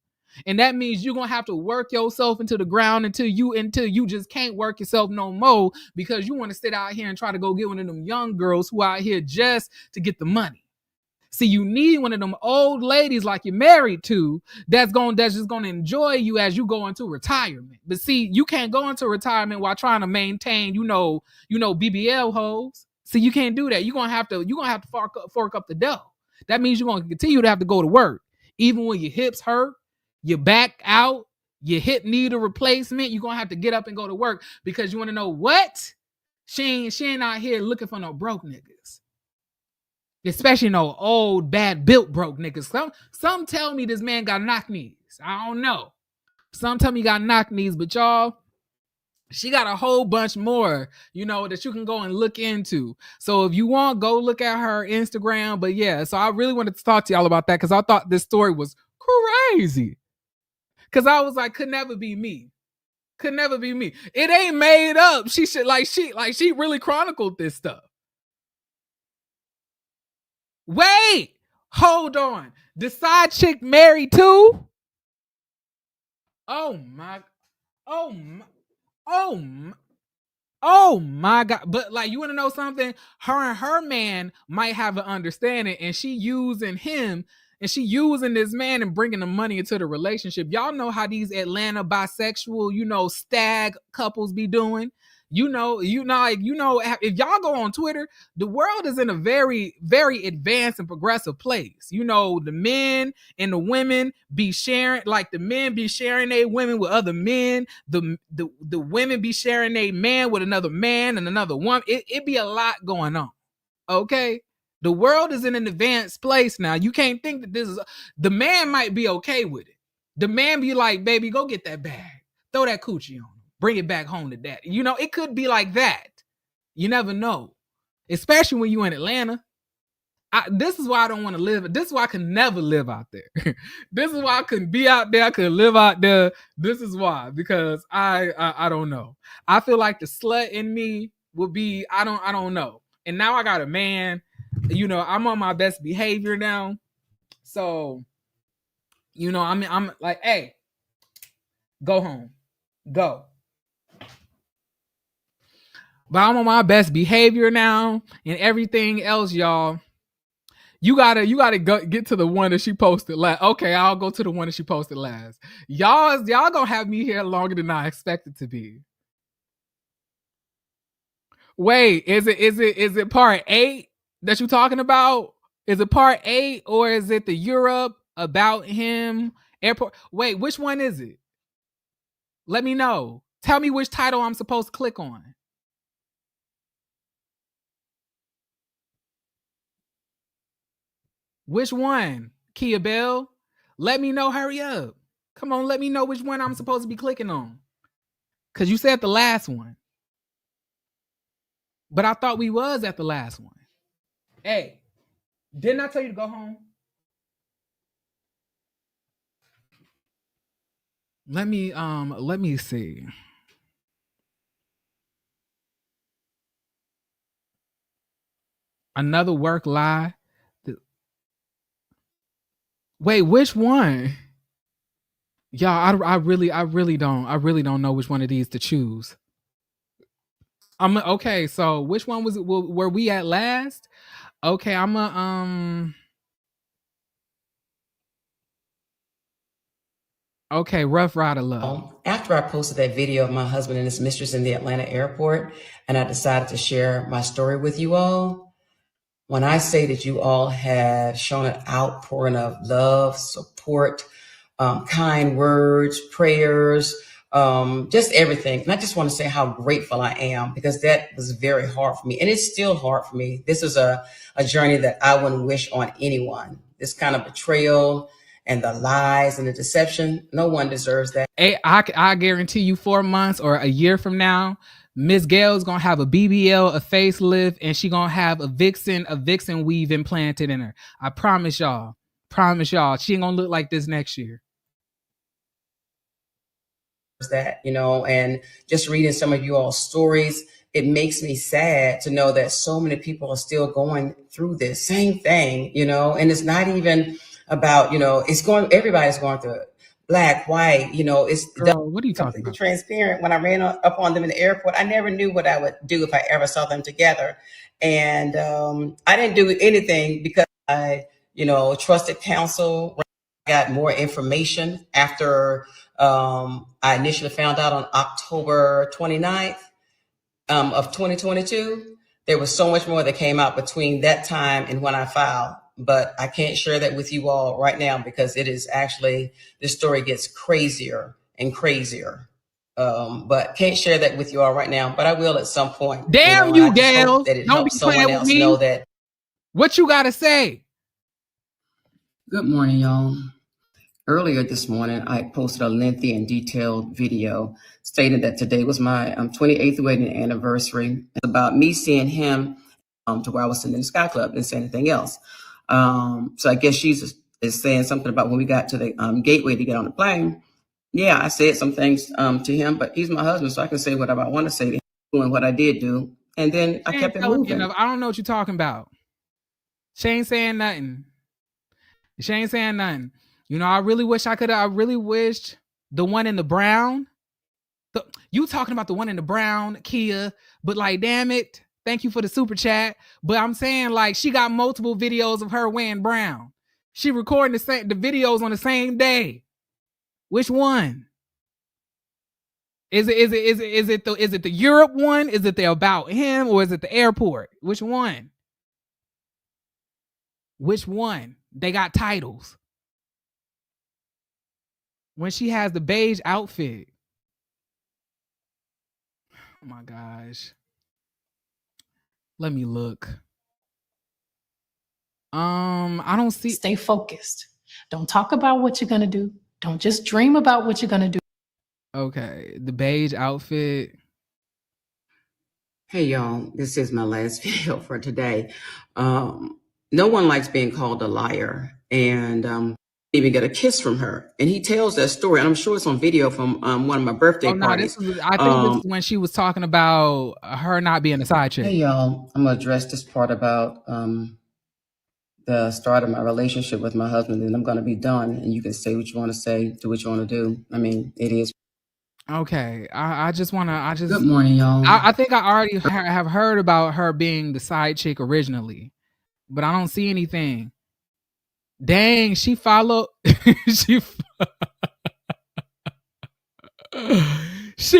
And that means you're gonna have to work yourself into the ground until you just can't work yourself no more, because you want to sit out here and try to go get one of them young girls who out here just to get the money. See, you need one of them old ladies like you're married to that's just gonna enjoy you as you go into retirement. But see, you can't go into retirement while trying to maintain, BBL hoes. See, you can't do that. You're gonna have to fork up the dough. That means you're gonna continue to have to go to work, even when your hips hurt, your back out, your hip need a replacement. You're gonna have to get up and go to work, because you want to know what? She ain't out here looking for no broke niggas. Especially no old, bad built broke niggas. Some tell me this man got knock knees. I don't know. Some tell me he got knock knees, but y'all, she got a whole bunch more, that you can go and look into. So if you want, go look at her Instagram. But yeah, so I really wanted to talk to y'all about that, because I thought this story was crazy. Because I was like, could never be me. Could never be me. It ain't made up. She really chronicled this stuff. Wait, hold on. The side chick married too? Oh my God. But like, you want to know something? Her and her man might have an understanding, and she using him, and she using this man and bringing the money into the relationship. Y'all know how these Atlanta bisexual, stag couples be doing. If y'all go on Twitter, the world is in a very, very advanced and progressive place. The men and the women be sharing, like the men be sharing their women with other men. The women be sharing their man with another man and another woman. It be a lot going on. Okay. The world is in an advanced place now. You can't think that this is, the man might be okay with it. The man be like, baby, go get that bag. Throw that coochie on. Bring it back home to daddy. It could be like that. You never know. Especially when you're in Atlanta. This is why I don't want to live. This is why I can never live out there. This is why I couldn't be out there. I couldn't live out there. This is why. Because I don't know. I feel like the slut in me would be, I don't know. And now I got a man. I'm on my best behavior now. So, I'm like, hey, go home. Go. But I'm on my best behavior now, and everything else, y'all. You gotta go get to the one that she posted last. Okay, I'll go to the one that she posted last. Y'all gonna have me here longer than I expected to be. Wait, is it part 8 that you're talking about? Is it part 8, or is it the Europe about him airport? Wait, which one is it? Let me know. Tell me which title I'm supposed to click on. Which one? Kia Bell? Let me know. Hurry up. Come on, let me know which one I'm supposed to be clicking on. Because you said the last one. But I thought we was at the last one. Hey, didn't I tell you to go home? Let me see. Another work lie. Wait, which one? Y'all, I really don't know which one of these to choose. Okay, so which one was it? Were we at last? Okay, okay, Rough Rider Love. After I posted that video of my husband and his mistress in the Atlanta airport, and I decided to share my story with you all, when I say that you all have shown an outpouring of love, support, kind words, prayers, just everything. And I just want to say how grateful I am, because that was very hard for me. And it's still hard for me. This is a journey that I wouldn't wish on anyone. This kind of betrayal and the lies and the deception, no one deserves that. I guarantee you 4 months or a year from now, Miss Gail's gonna have a BBL, a facelift, and she gonna have a vixen weave implanted in her. I promise y'all. She ain't gonna look like this next year. That, and just reading some of you all's stories, it makes me sad to know that so many people are still going through this same thing, and it's not even about, everybody's going through it. Black, white, it's Girl, what are you talking about? Transparent. When I ran up on them in the airport, I never knew what I would do if I ever saw them together. And I didn't do anything because I, trusted counsel. I got more information after I initially found out on October 29th of 2022. There was so much more that came out between that time and when I filed. But I can't share that with you all right now because it is actually, this story gets crazier and crazier. But can't share that with you all right now, but I will at some point. Damn you, Gail. That it Don't helps be playing someone with else me. know that. What you gotta say? Good morning, y'all. Earlier this morning, I posted a lengthy and detailed video stating that today was my 28th wedding anniversary. It's about me seeing him to where I was sitting in the Sky Club, didn't say anything else. So I guess she's is saying something about when we got to the gateway to get on the plane. Yeah, I said some things to him, but he's my husband, so I can say whatever I want to say to him, doing what I did do. And then I kept it moving. I don't know what you're talking about. She ain't saying nothing. I really wish I really wished the one in the brown. You talking about the one in the brown, Kia, but like, damn it. Thank you for the super chat. But I'm saying, like, she got multiple videos of her wearing brown. She recording the videos on the same day. Which one? Is it the Europe one? Is it the about him, or is it the airport? Which one? They got titles. When she has the beige outfit. Oh my gosh. Let me look. I don't see. Stay focused. Don't talk about what you're gonna do. Don't just dream about what you're gonna do. Okay, the beige outfit. Hey y'all, this is my last video for today. No one likes being called a liar, and even get a kiss from her. And he tells that story, and I'm sure it's on video from one of my birthday parties. I think this is when she was talking about her not being a side chick. Hey y'all, I'm gonna address this part about the start of my relationship with my husband, and I'm gonna be done. And you can say what you want to say, do what you want to do. I mean, it is. Okay, I just want to. Good morning, y'all. I think I already have heard about her being the side chick originally, but I don't see anything. Dang, she followed. She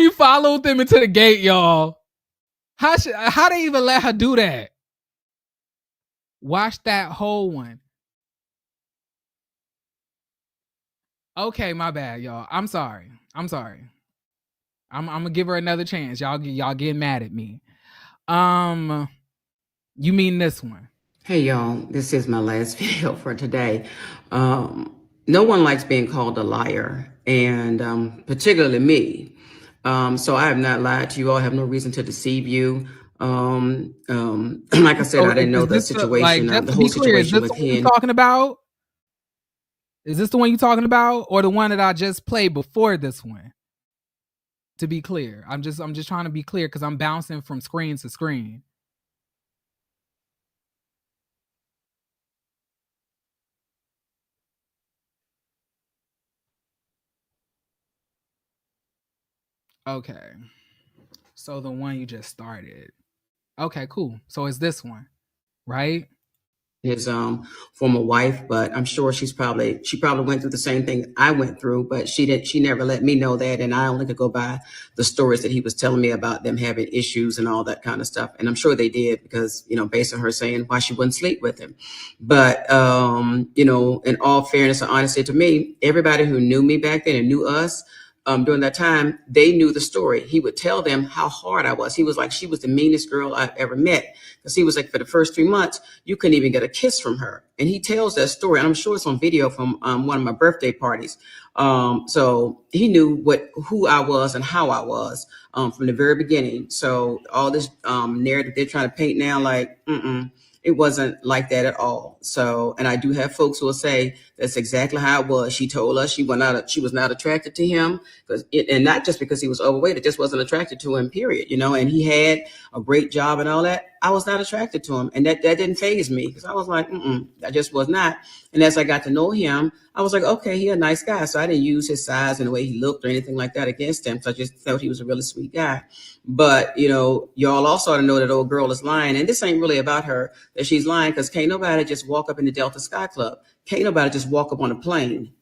followed them into the gate, y'all. How they even let her do that? Watch that whole one. Okay, my bad, y'all. I'm sorry. I'm gonna give her another chance. Y'all getting mad at me. You mean this one? Hey y'all, this is my last video for today. No one likes being called a liar, and particularly me. So I have not lied to you. I have no reason to deceive you. Like I said, I didn't know the situation, the whole situation with him. Talking about? Is this the one you talking about, or the one that I just played before this one? To be clear, I'm just trying to be clear because I'm bouncing from screen to screen. Okay. So the one you just started. Okay, cool. So it's this one, right? His former wife, but I'm sure she probably went through the same thing I went through, but she never let me know that, and I only could go by the stories that he was telling me about them having issues and all that kind of stuff. And I'm sure they did because, based on her saying why she wouldn't sleep with him. But in all fairness and honesty to me, everybody who knew me back then and knew us during that time, they knew the story. He would tell them how hard I was. He was like, she was the meanest girl I've ever met. Because he was like, for the first 3 months, you couldn't even get a kiss from her. And he tells that story. And I'm sure it's on video from one of my birthday parties. So he knew who I was and how I was from the very beginning. So all this narrative they're trying to paint now, like, it wasn't like that at all. So, and I do have folks who will say that's exactly how it was. She told us she was not attracted to him and not just because he was overweight. It just wasn't attracted to him, period. And he had a great job and all that. I was not attracted to him. And that didn't faze me because I was like, I just was not. And as I got to know him, I was like, okay, he's a nice guy. So I didn't use his size and the way he looked or anything like that against him. So I just felt he was a really sweet guy. But, y'all also ought to know that old girl is lying. And this ain't really about her, that she's lying, because can't nobody just walk up in the Delta Sky Club. Can't nobody just walk up on a plane,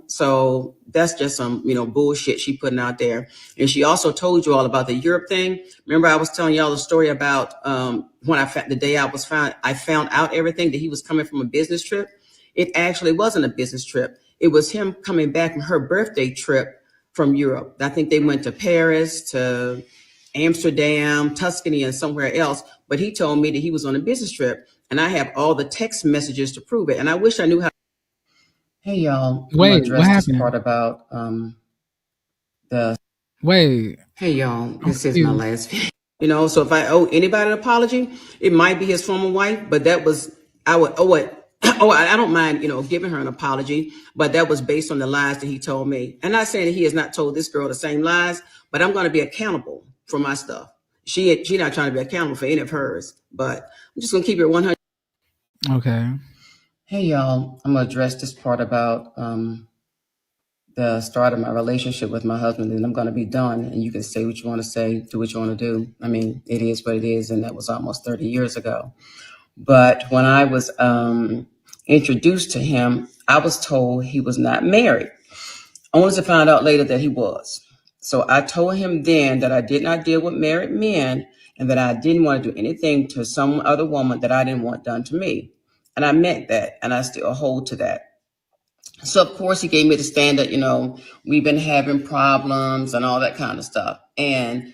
So that's just some, bullshit she putting out there. And she also told you all about the Europe thing. Remember, I was telling y'all the story about when the day I found out everything, that he was coming from a business trip. It actually wasn't a business trip. It was him coming back from her birthday trip from Europe. I think they went to Paris, to Amsterdam, Tuscany, and somewhere else. But he told me that he was on a business trip, and I have all the text messages to prove it. And I wish I knew how. Hey, y'all. Wait, what happened? This part about the. Wait. Hey, y'all. This is my last video. So if I owe anybody an apology, it might be his former wife, but that was, I would owe it. I don't mind, giving her an apology, but that was based on the lies that he told me. And not saying that he has not told this girl the same lies, but I'm going to be accountable for my stuff. She not trying to be accountable for any of hers, but I'm just going to keep it 100. Okay. Hey, y'all. I'm going to address this part about the start of my relationship with my husband, and I'm going to be done. And you can say what you want to say, do what you want to do. I mean, it is what it is, and that was almost 30 years ago. But when I was introduced to him, I was told he was not married. Only to find out later that he was. So I told him then that I did not deal with married men and that I didn't want to do anything to some other woman that I didn't want done to me. And I meant that, and I still hold to that. So, of course, he gave me the standard, we've been having problems and all that kind of stuff. And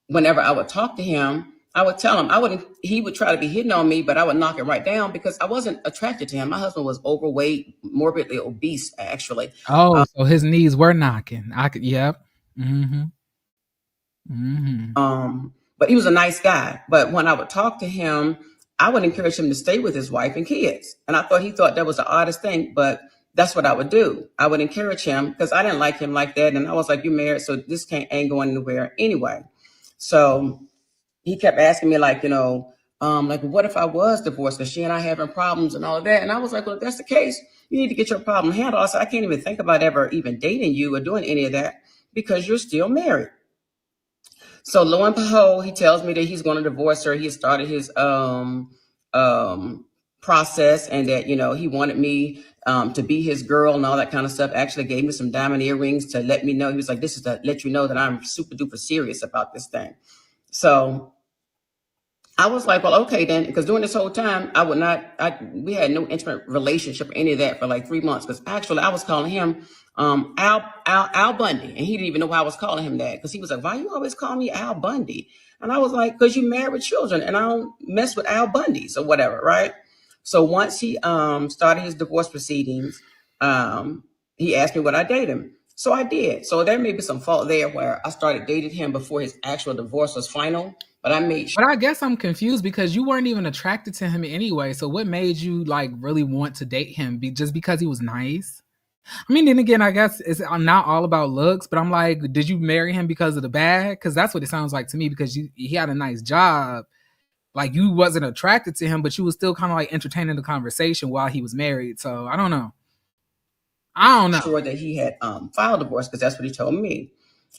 whenever I would talk to him, I would tell him he would try to be hitting on me, but I would knock it right down because I wasn't attracted to him. My husband was overweight, morbidly obese, actually. Oh, so his knees were knocking. Yep. But he was a nice guy. But when I would talk to him, I would encourage him to stay with his wife and kids. And I thought he thought that was the oddest thing, but that's what I would do. I would encourage him because I didn't like him like that. And I was like, you're married, so this ain't going anywhere anyway. So he kept asking me like, what if I was divorced? Because she and I having problems and all of that. And I was like, well, if that's the case, you need to get your problem handled. So I can't even think about ever even dating you or doing any of that because you're still married. So lo and behold, he tells me that he's going to divorce her. He started his process and that, he wanted me to be his girl and all that kind of stuff. Actually gave me some diamond earrings to let me know. He was like, this is to let you know that I'm super duper serious about this thing. So I was like, well, okay, then, because during this whole time, we had no intimate relationship or any of that for like 3 months. Because actually I was calling him Al Bundy. And he didn't even know why I was calling him that. Because he was like, why you always call me Al Bundy? And I was like, because you married with children and I don't mess with Al Bundys or whatever, right? So once he started his divorce proceedings, he asked me would I date him. So I did. So there may be some fault there where I started dating him before his actual divorce was final. But I made sure. But I guess I'm confused because you weren't even attracted to him anyway. So what made you like really want to date him? Just because he was nice? I mean, then again, I guess I'm not all about looks, but I'm like, did you marry him because of the bag? Because that's what it sounds like to me. Because he had a nice job, like you wasn't attracted to him, but you was still kind of like entertaining the conversation while he was married. So I don't know. Sure that he had filed divorce because that's what he told me.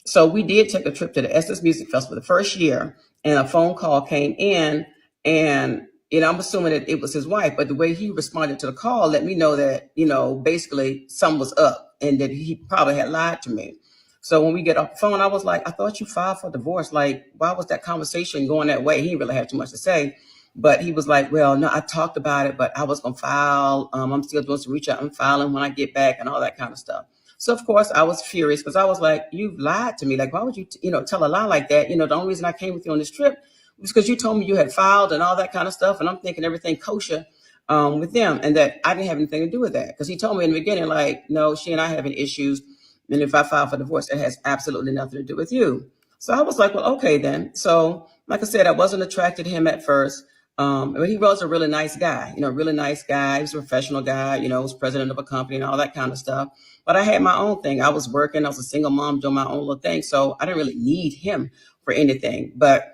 So we did take a trip to the Essence Music Festival the first year, and a phone call came in, and I'm assuming that it was his wife, but the way he responded to the call let me know that basically something was up, and that he probably had lied to me. So when we get off the phone, I was like, I thought you filed for divorce. Like, why was that conversation going that way? He didn't really have too much to say, but he was like, well, no, I talked about it, but I was gonna file. I'm still doing some reach out. I'm filing when I get back and all that kind of stuff. So of course I was furious because I was like, you've lied to me. Like, why would you, tell a lie like that? The only reason I came with you on this trip was because you told me you had filed and all that kind of stuff. And I'm thinking everything kosher with them, and that I didn't have anything to do with that. Because he told me in the beginning, like, no, she and I having issues. And if I file for divorce, it has absolutely nothing to do with you. So I was like, well, okay then. So like I said, I wasn't attracted to him at first. But he was a really nice guy, really nice guy. He was a professional guy, was president of a company and all that kind of stuff. But I had my own thing. I was working. I was a single mom doing my own little thing. So I didn't really need him for anything. But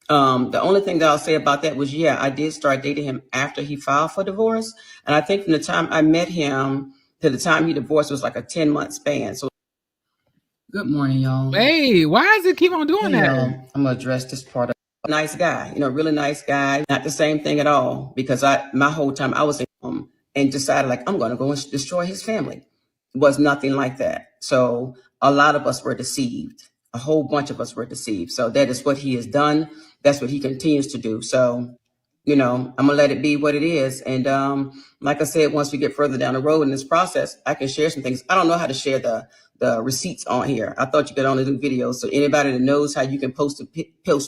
the only thing that I'll say about that was, yeah, I did start dating him after he filed for divorce. And I think from the time I met him to the time he divorced was like a 10-month span. So good morning, y'all. Hey, why does it keep on doing that? I'm going to address this part of nice guy, really nice guy. Not the same thing at all, because my whole time I was in him and decided like I'm going to go and destroy his family. It was nothing like that. So a lot of us were deceived. A whole bunch of us were deceived. So that is what he has done. That's what he continues to do. So, I'm going to let it be what it is. And like I said, once we get further down the road in this process, I can share some things. I don't know how to share the receipts on here. I thought you could only do videos. So anybody that knows how you can post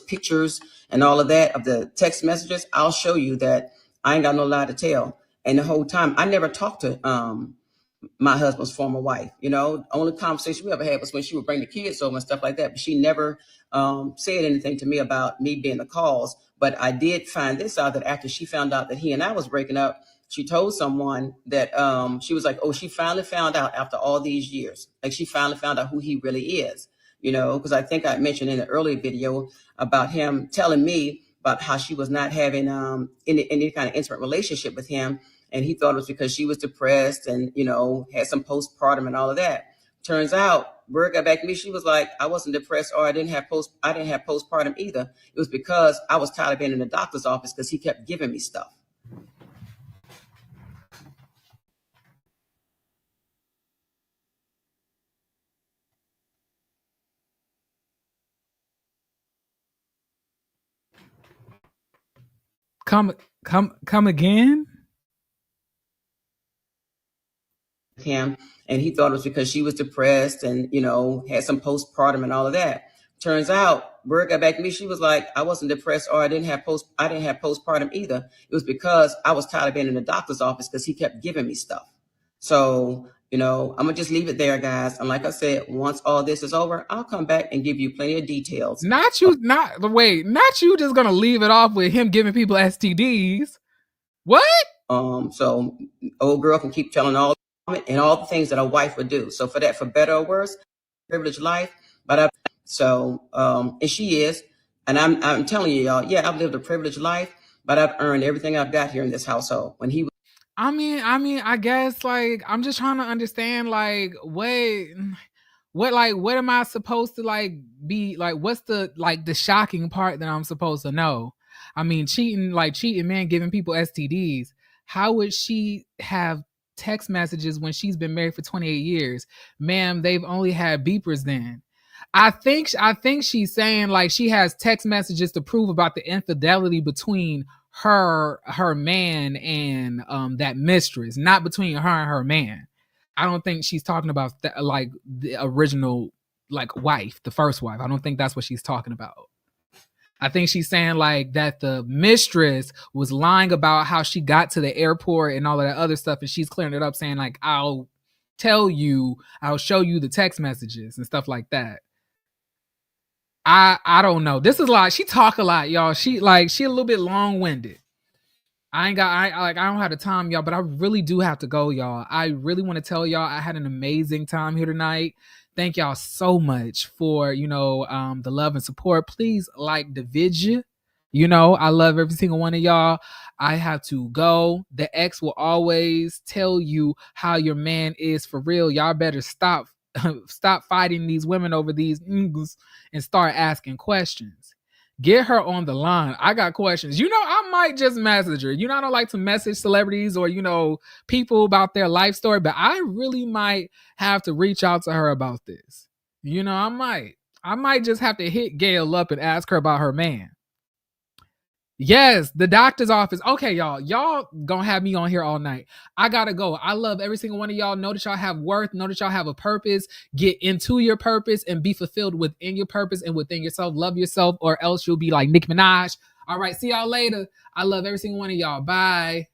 pictures and all of that of the text messages, I'll show you that I ain't got no lie to tell. And the whole time I never talked to my husband's former wife. The only conversation we ever had was when she would bring the kids over and stuff like that. But she never said anything to me about me being the cause. But I did find this out, that after she found out that he and I was breaking up, she told someone that she was like, oh, she finally found out after all these years. Like, she finally found out who he really is, because I think I mentioned in the earlier video about him telling me about how she was not having any kind of intimate relationship with him. And he thought it was because she was depressed and, had some postpartum and all of that. Turns out, word got back to me. She was like, I wasn't depressed, or I didn't have postpartum either. It was because I was tired of being in the doctor's office because he kept giving me stuff. Come again? Him, and he thought it was because she was depressed and had some postpartum and all of that. Turns out, word got back to me. She was like, I wasn't depressed, or I didn't have postpartum either. It was because I was tired of being in the doctor's office because he kept giving me stuff. So I'm gonna just leave it there, guys. And like I said, once all this is over, I'll come back and give you plenty of details. Not you just gonna leave it off with him giving people STDs. What? So old girl can keep telling all and all the things that a wife would do. So for better or worse, privileged life. But and she is, and I'm telling you, y'all, yeah, I've lived a privileged life, but I've earned everything I've got here in this household. When he, I mean, I guess, like, I'm just trying to understand, like, what am I supposed to, like, be, like, what's the shocking part that I'm supposed to know? I mean, cheating, man, giving people STDs. How would she have text messages when she's been married for 28 years? Ma'am, they've only had beepers then. I think she's saying, like, she has text messages to prove about the infidelity between her man and that mistress, not between her and her man. I don't think she's talking about like the original, like, wife, the first wife. I don't think that's what she's talking about. I think she's saying, like, that the mistress was lying about how she got to the airport and all of that other stuff, and she's clearing it up, saying, like, I'll show you the text messages and stuff like that. I don't know. This is a lot. She talk a lot, y'all. She a little bit long-winded. I don't have the time, y'all, but I really do have to go, y'all. I really want to tell y'all I had an amazing time here tonight. Thank y'all so much for, the love and support. Please like the video. I love every single one of y'all. I have to go. The ex will always tell you how your man is for real. Y'all better stop stop fighting these women over these niggas and start asking questions. Get her on the line. I got questions. I might just message her. I don't like to message celebrities or, people about their life story, but I really might have to reach out to her about this. I might just have to hit Gail up and ask her about her man. Yes, the doctor's office. Okay, y'all gonna have me on here all night. I gotta go. I love every single one of y'all. Know that y'all have worth. Know that y'all have a purpose. Get into your purpose and be fulfilled within your purpose and within yourself. Love yourself, or else you'll be like Nicki Minaj. All right, see y'all later. I love every single one of y'all. Bye.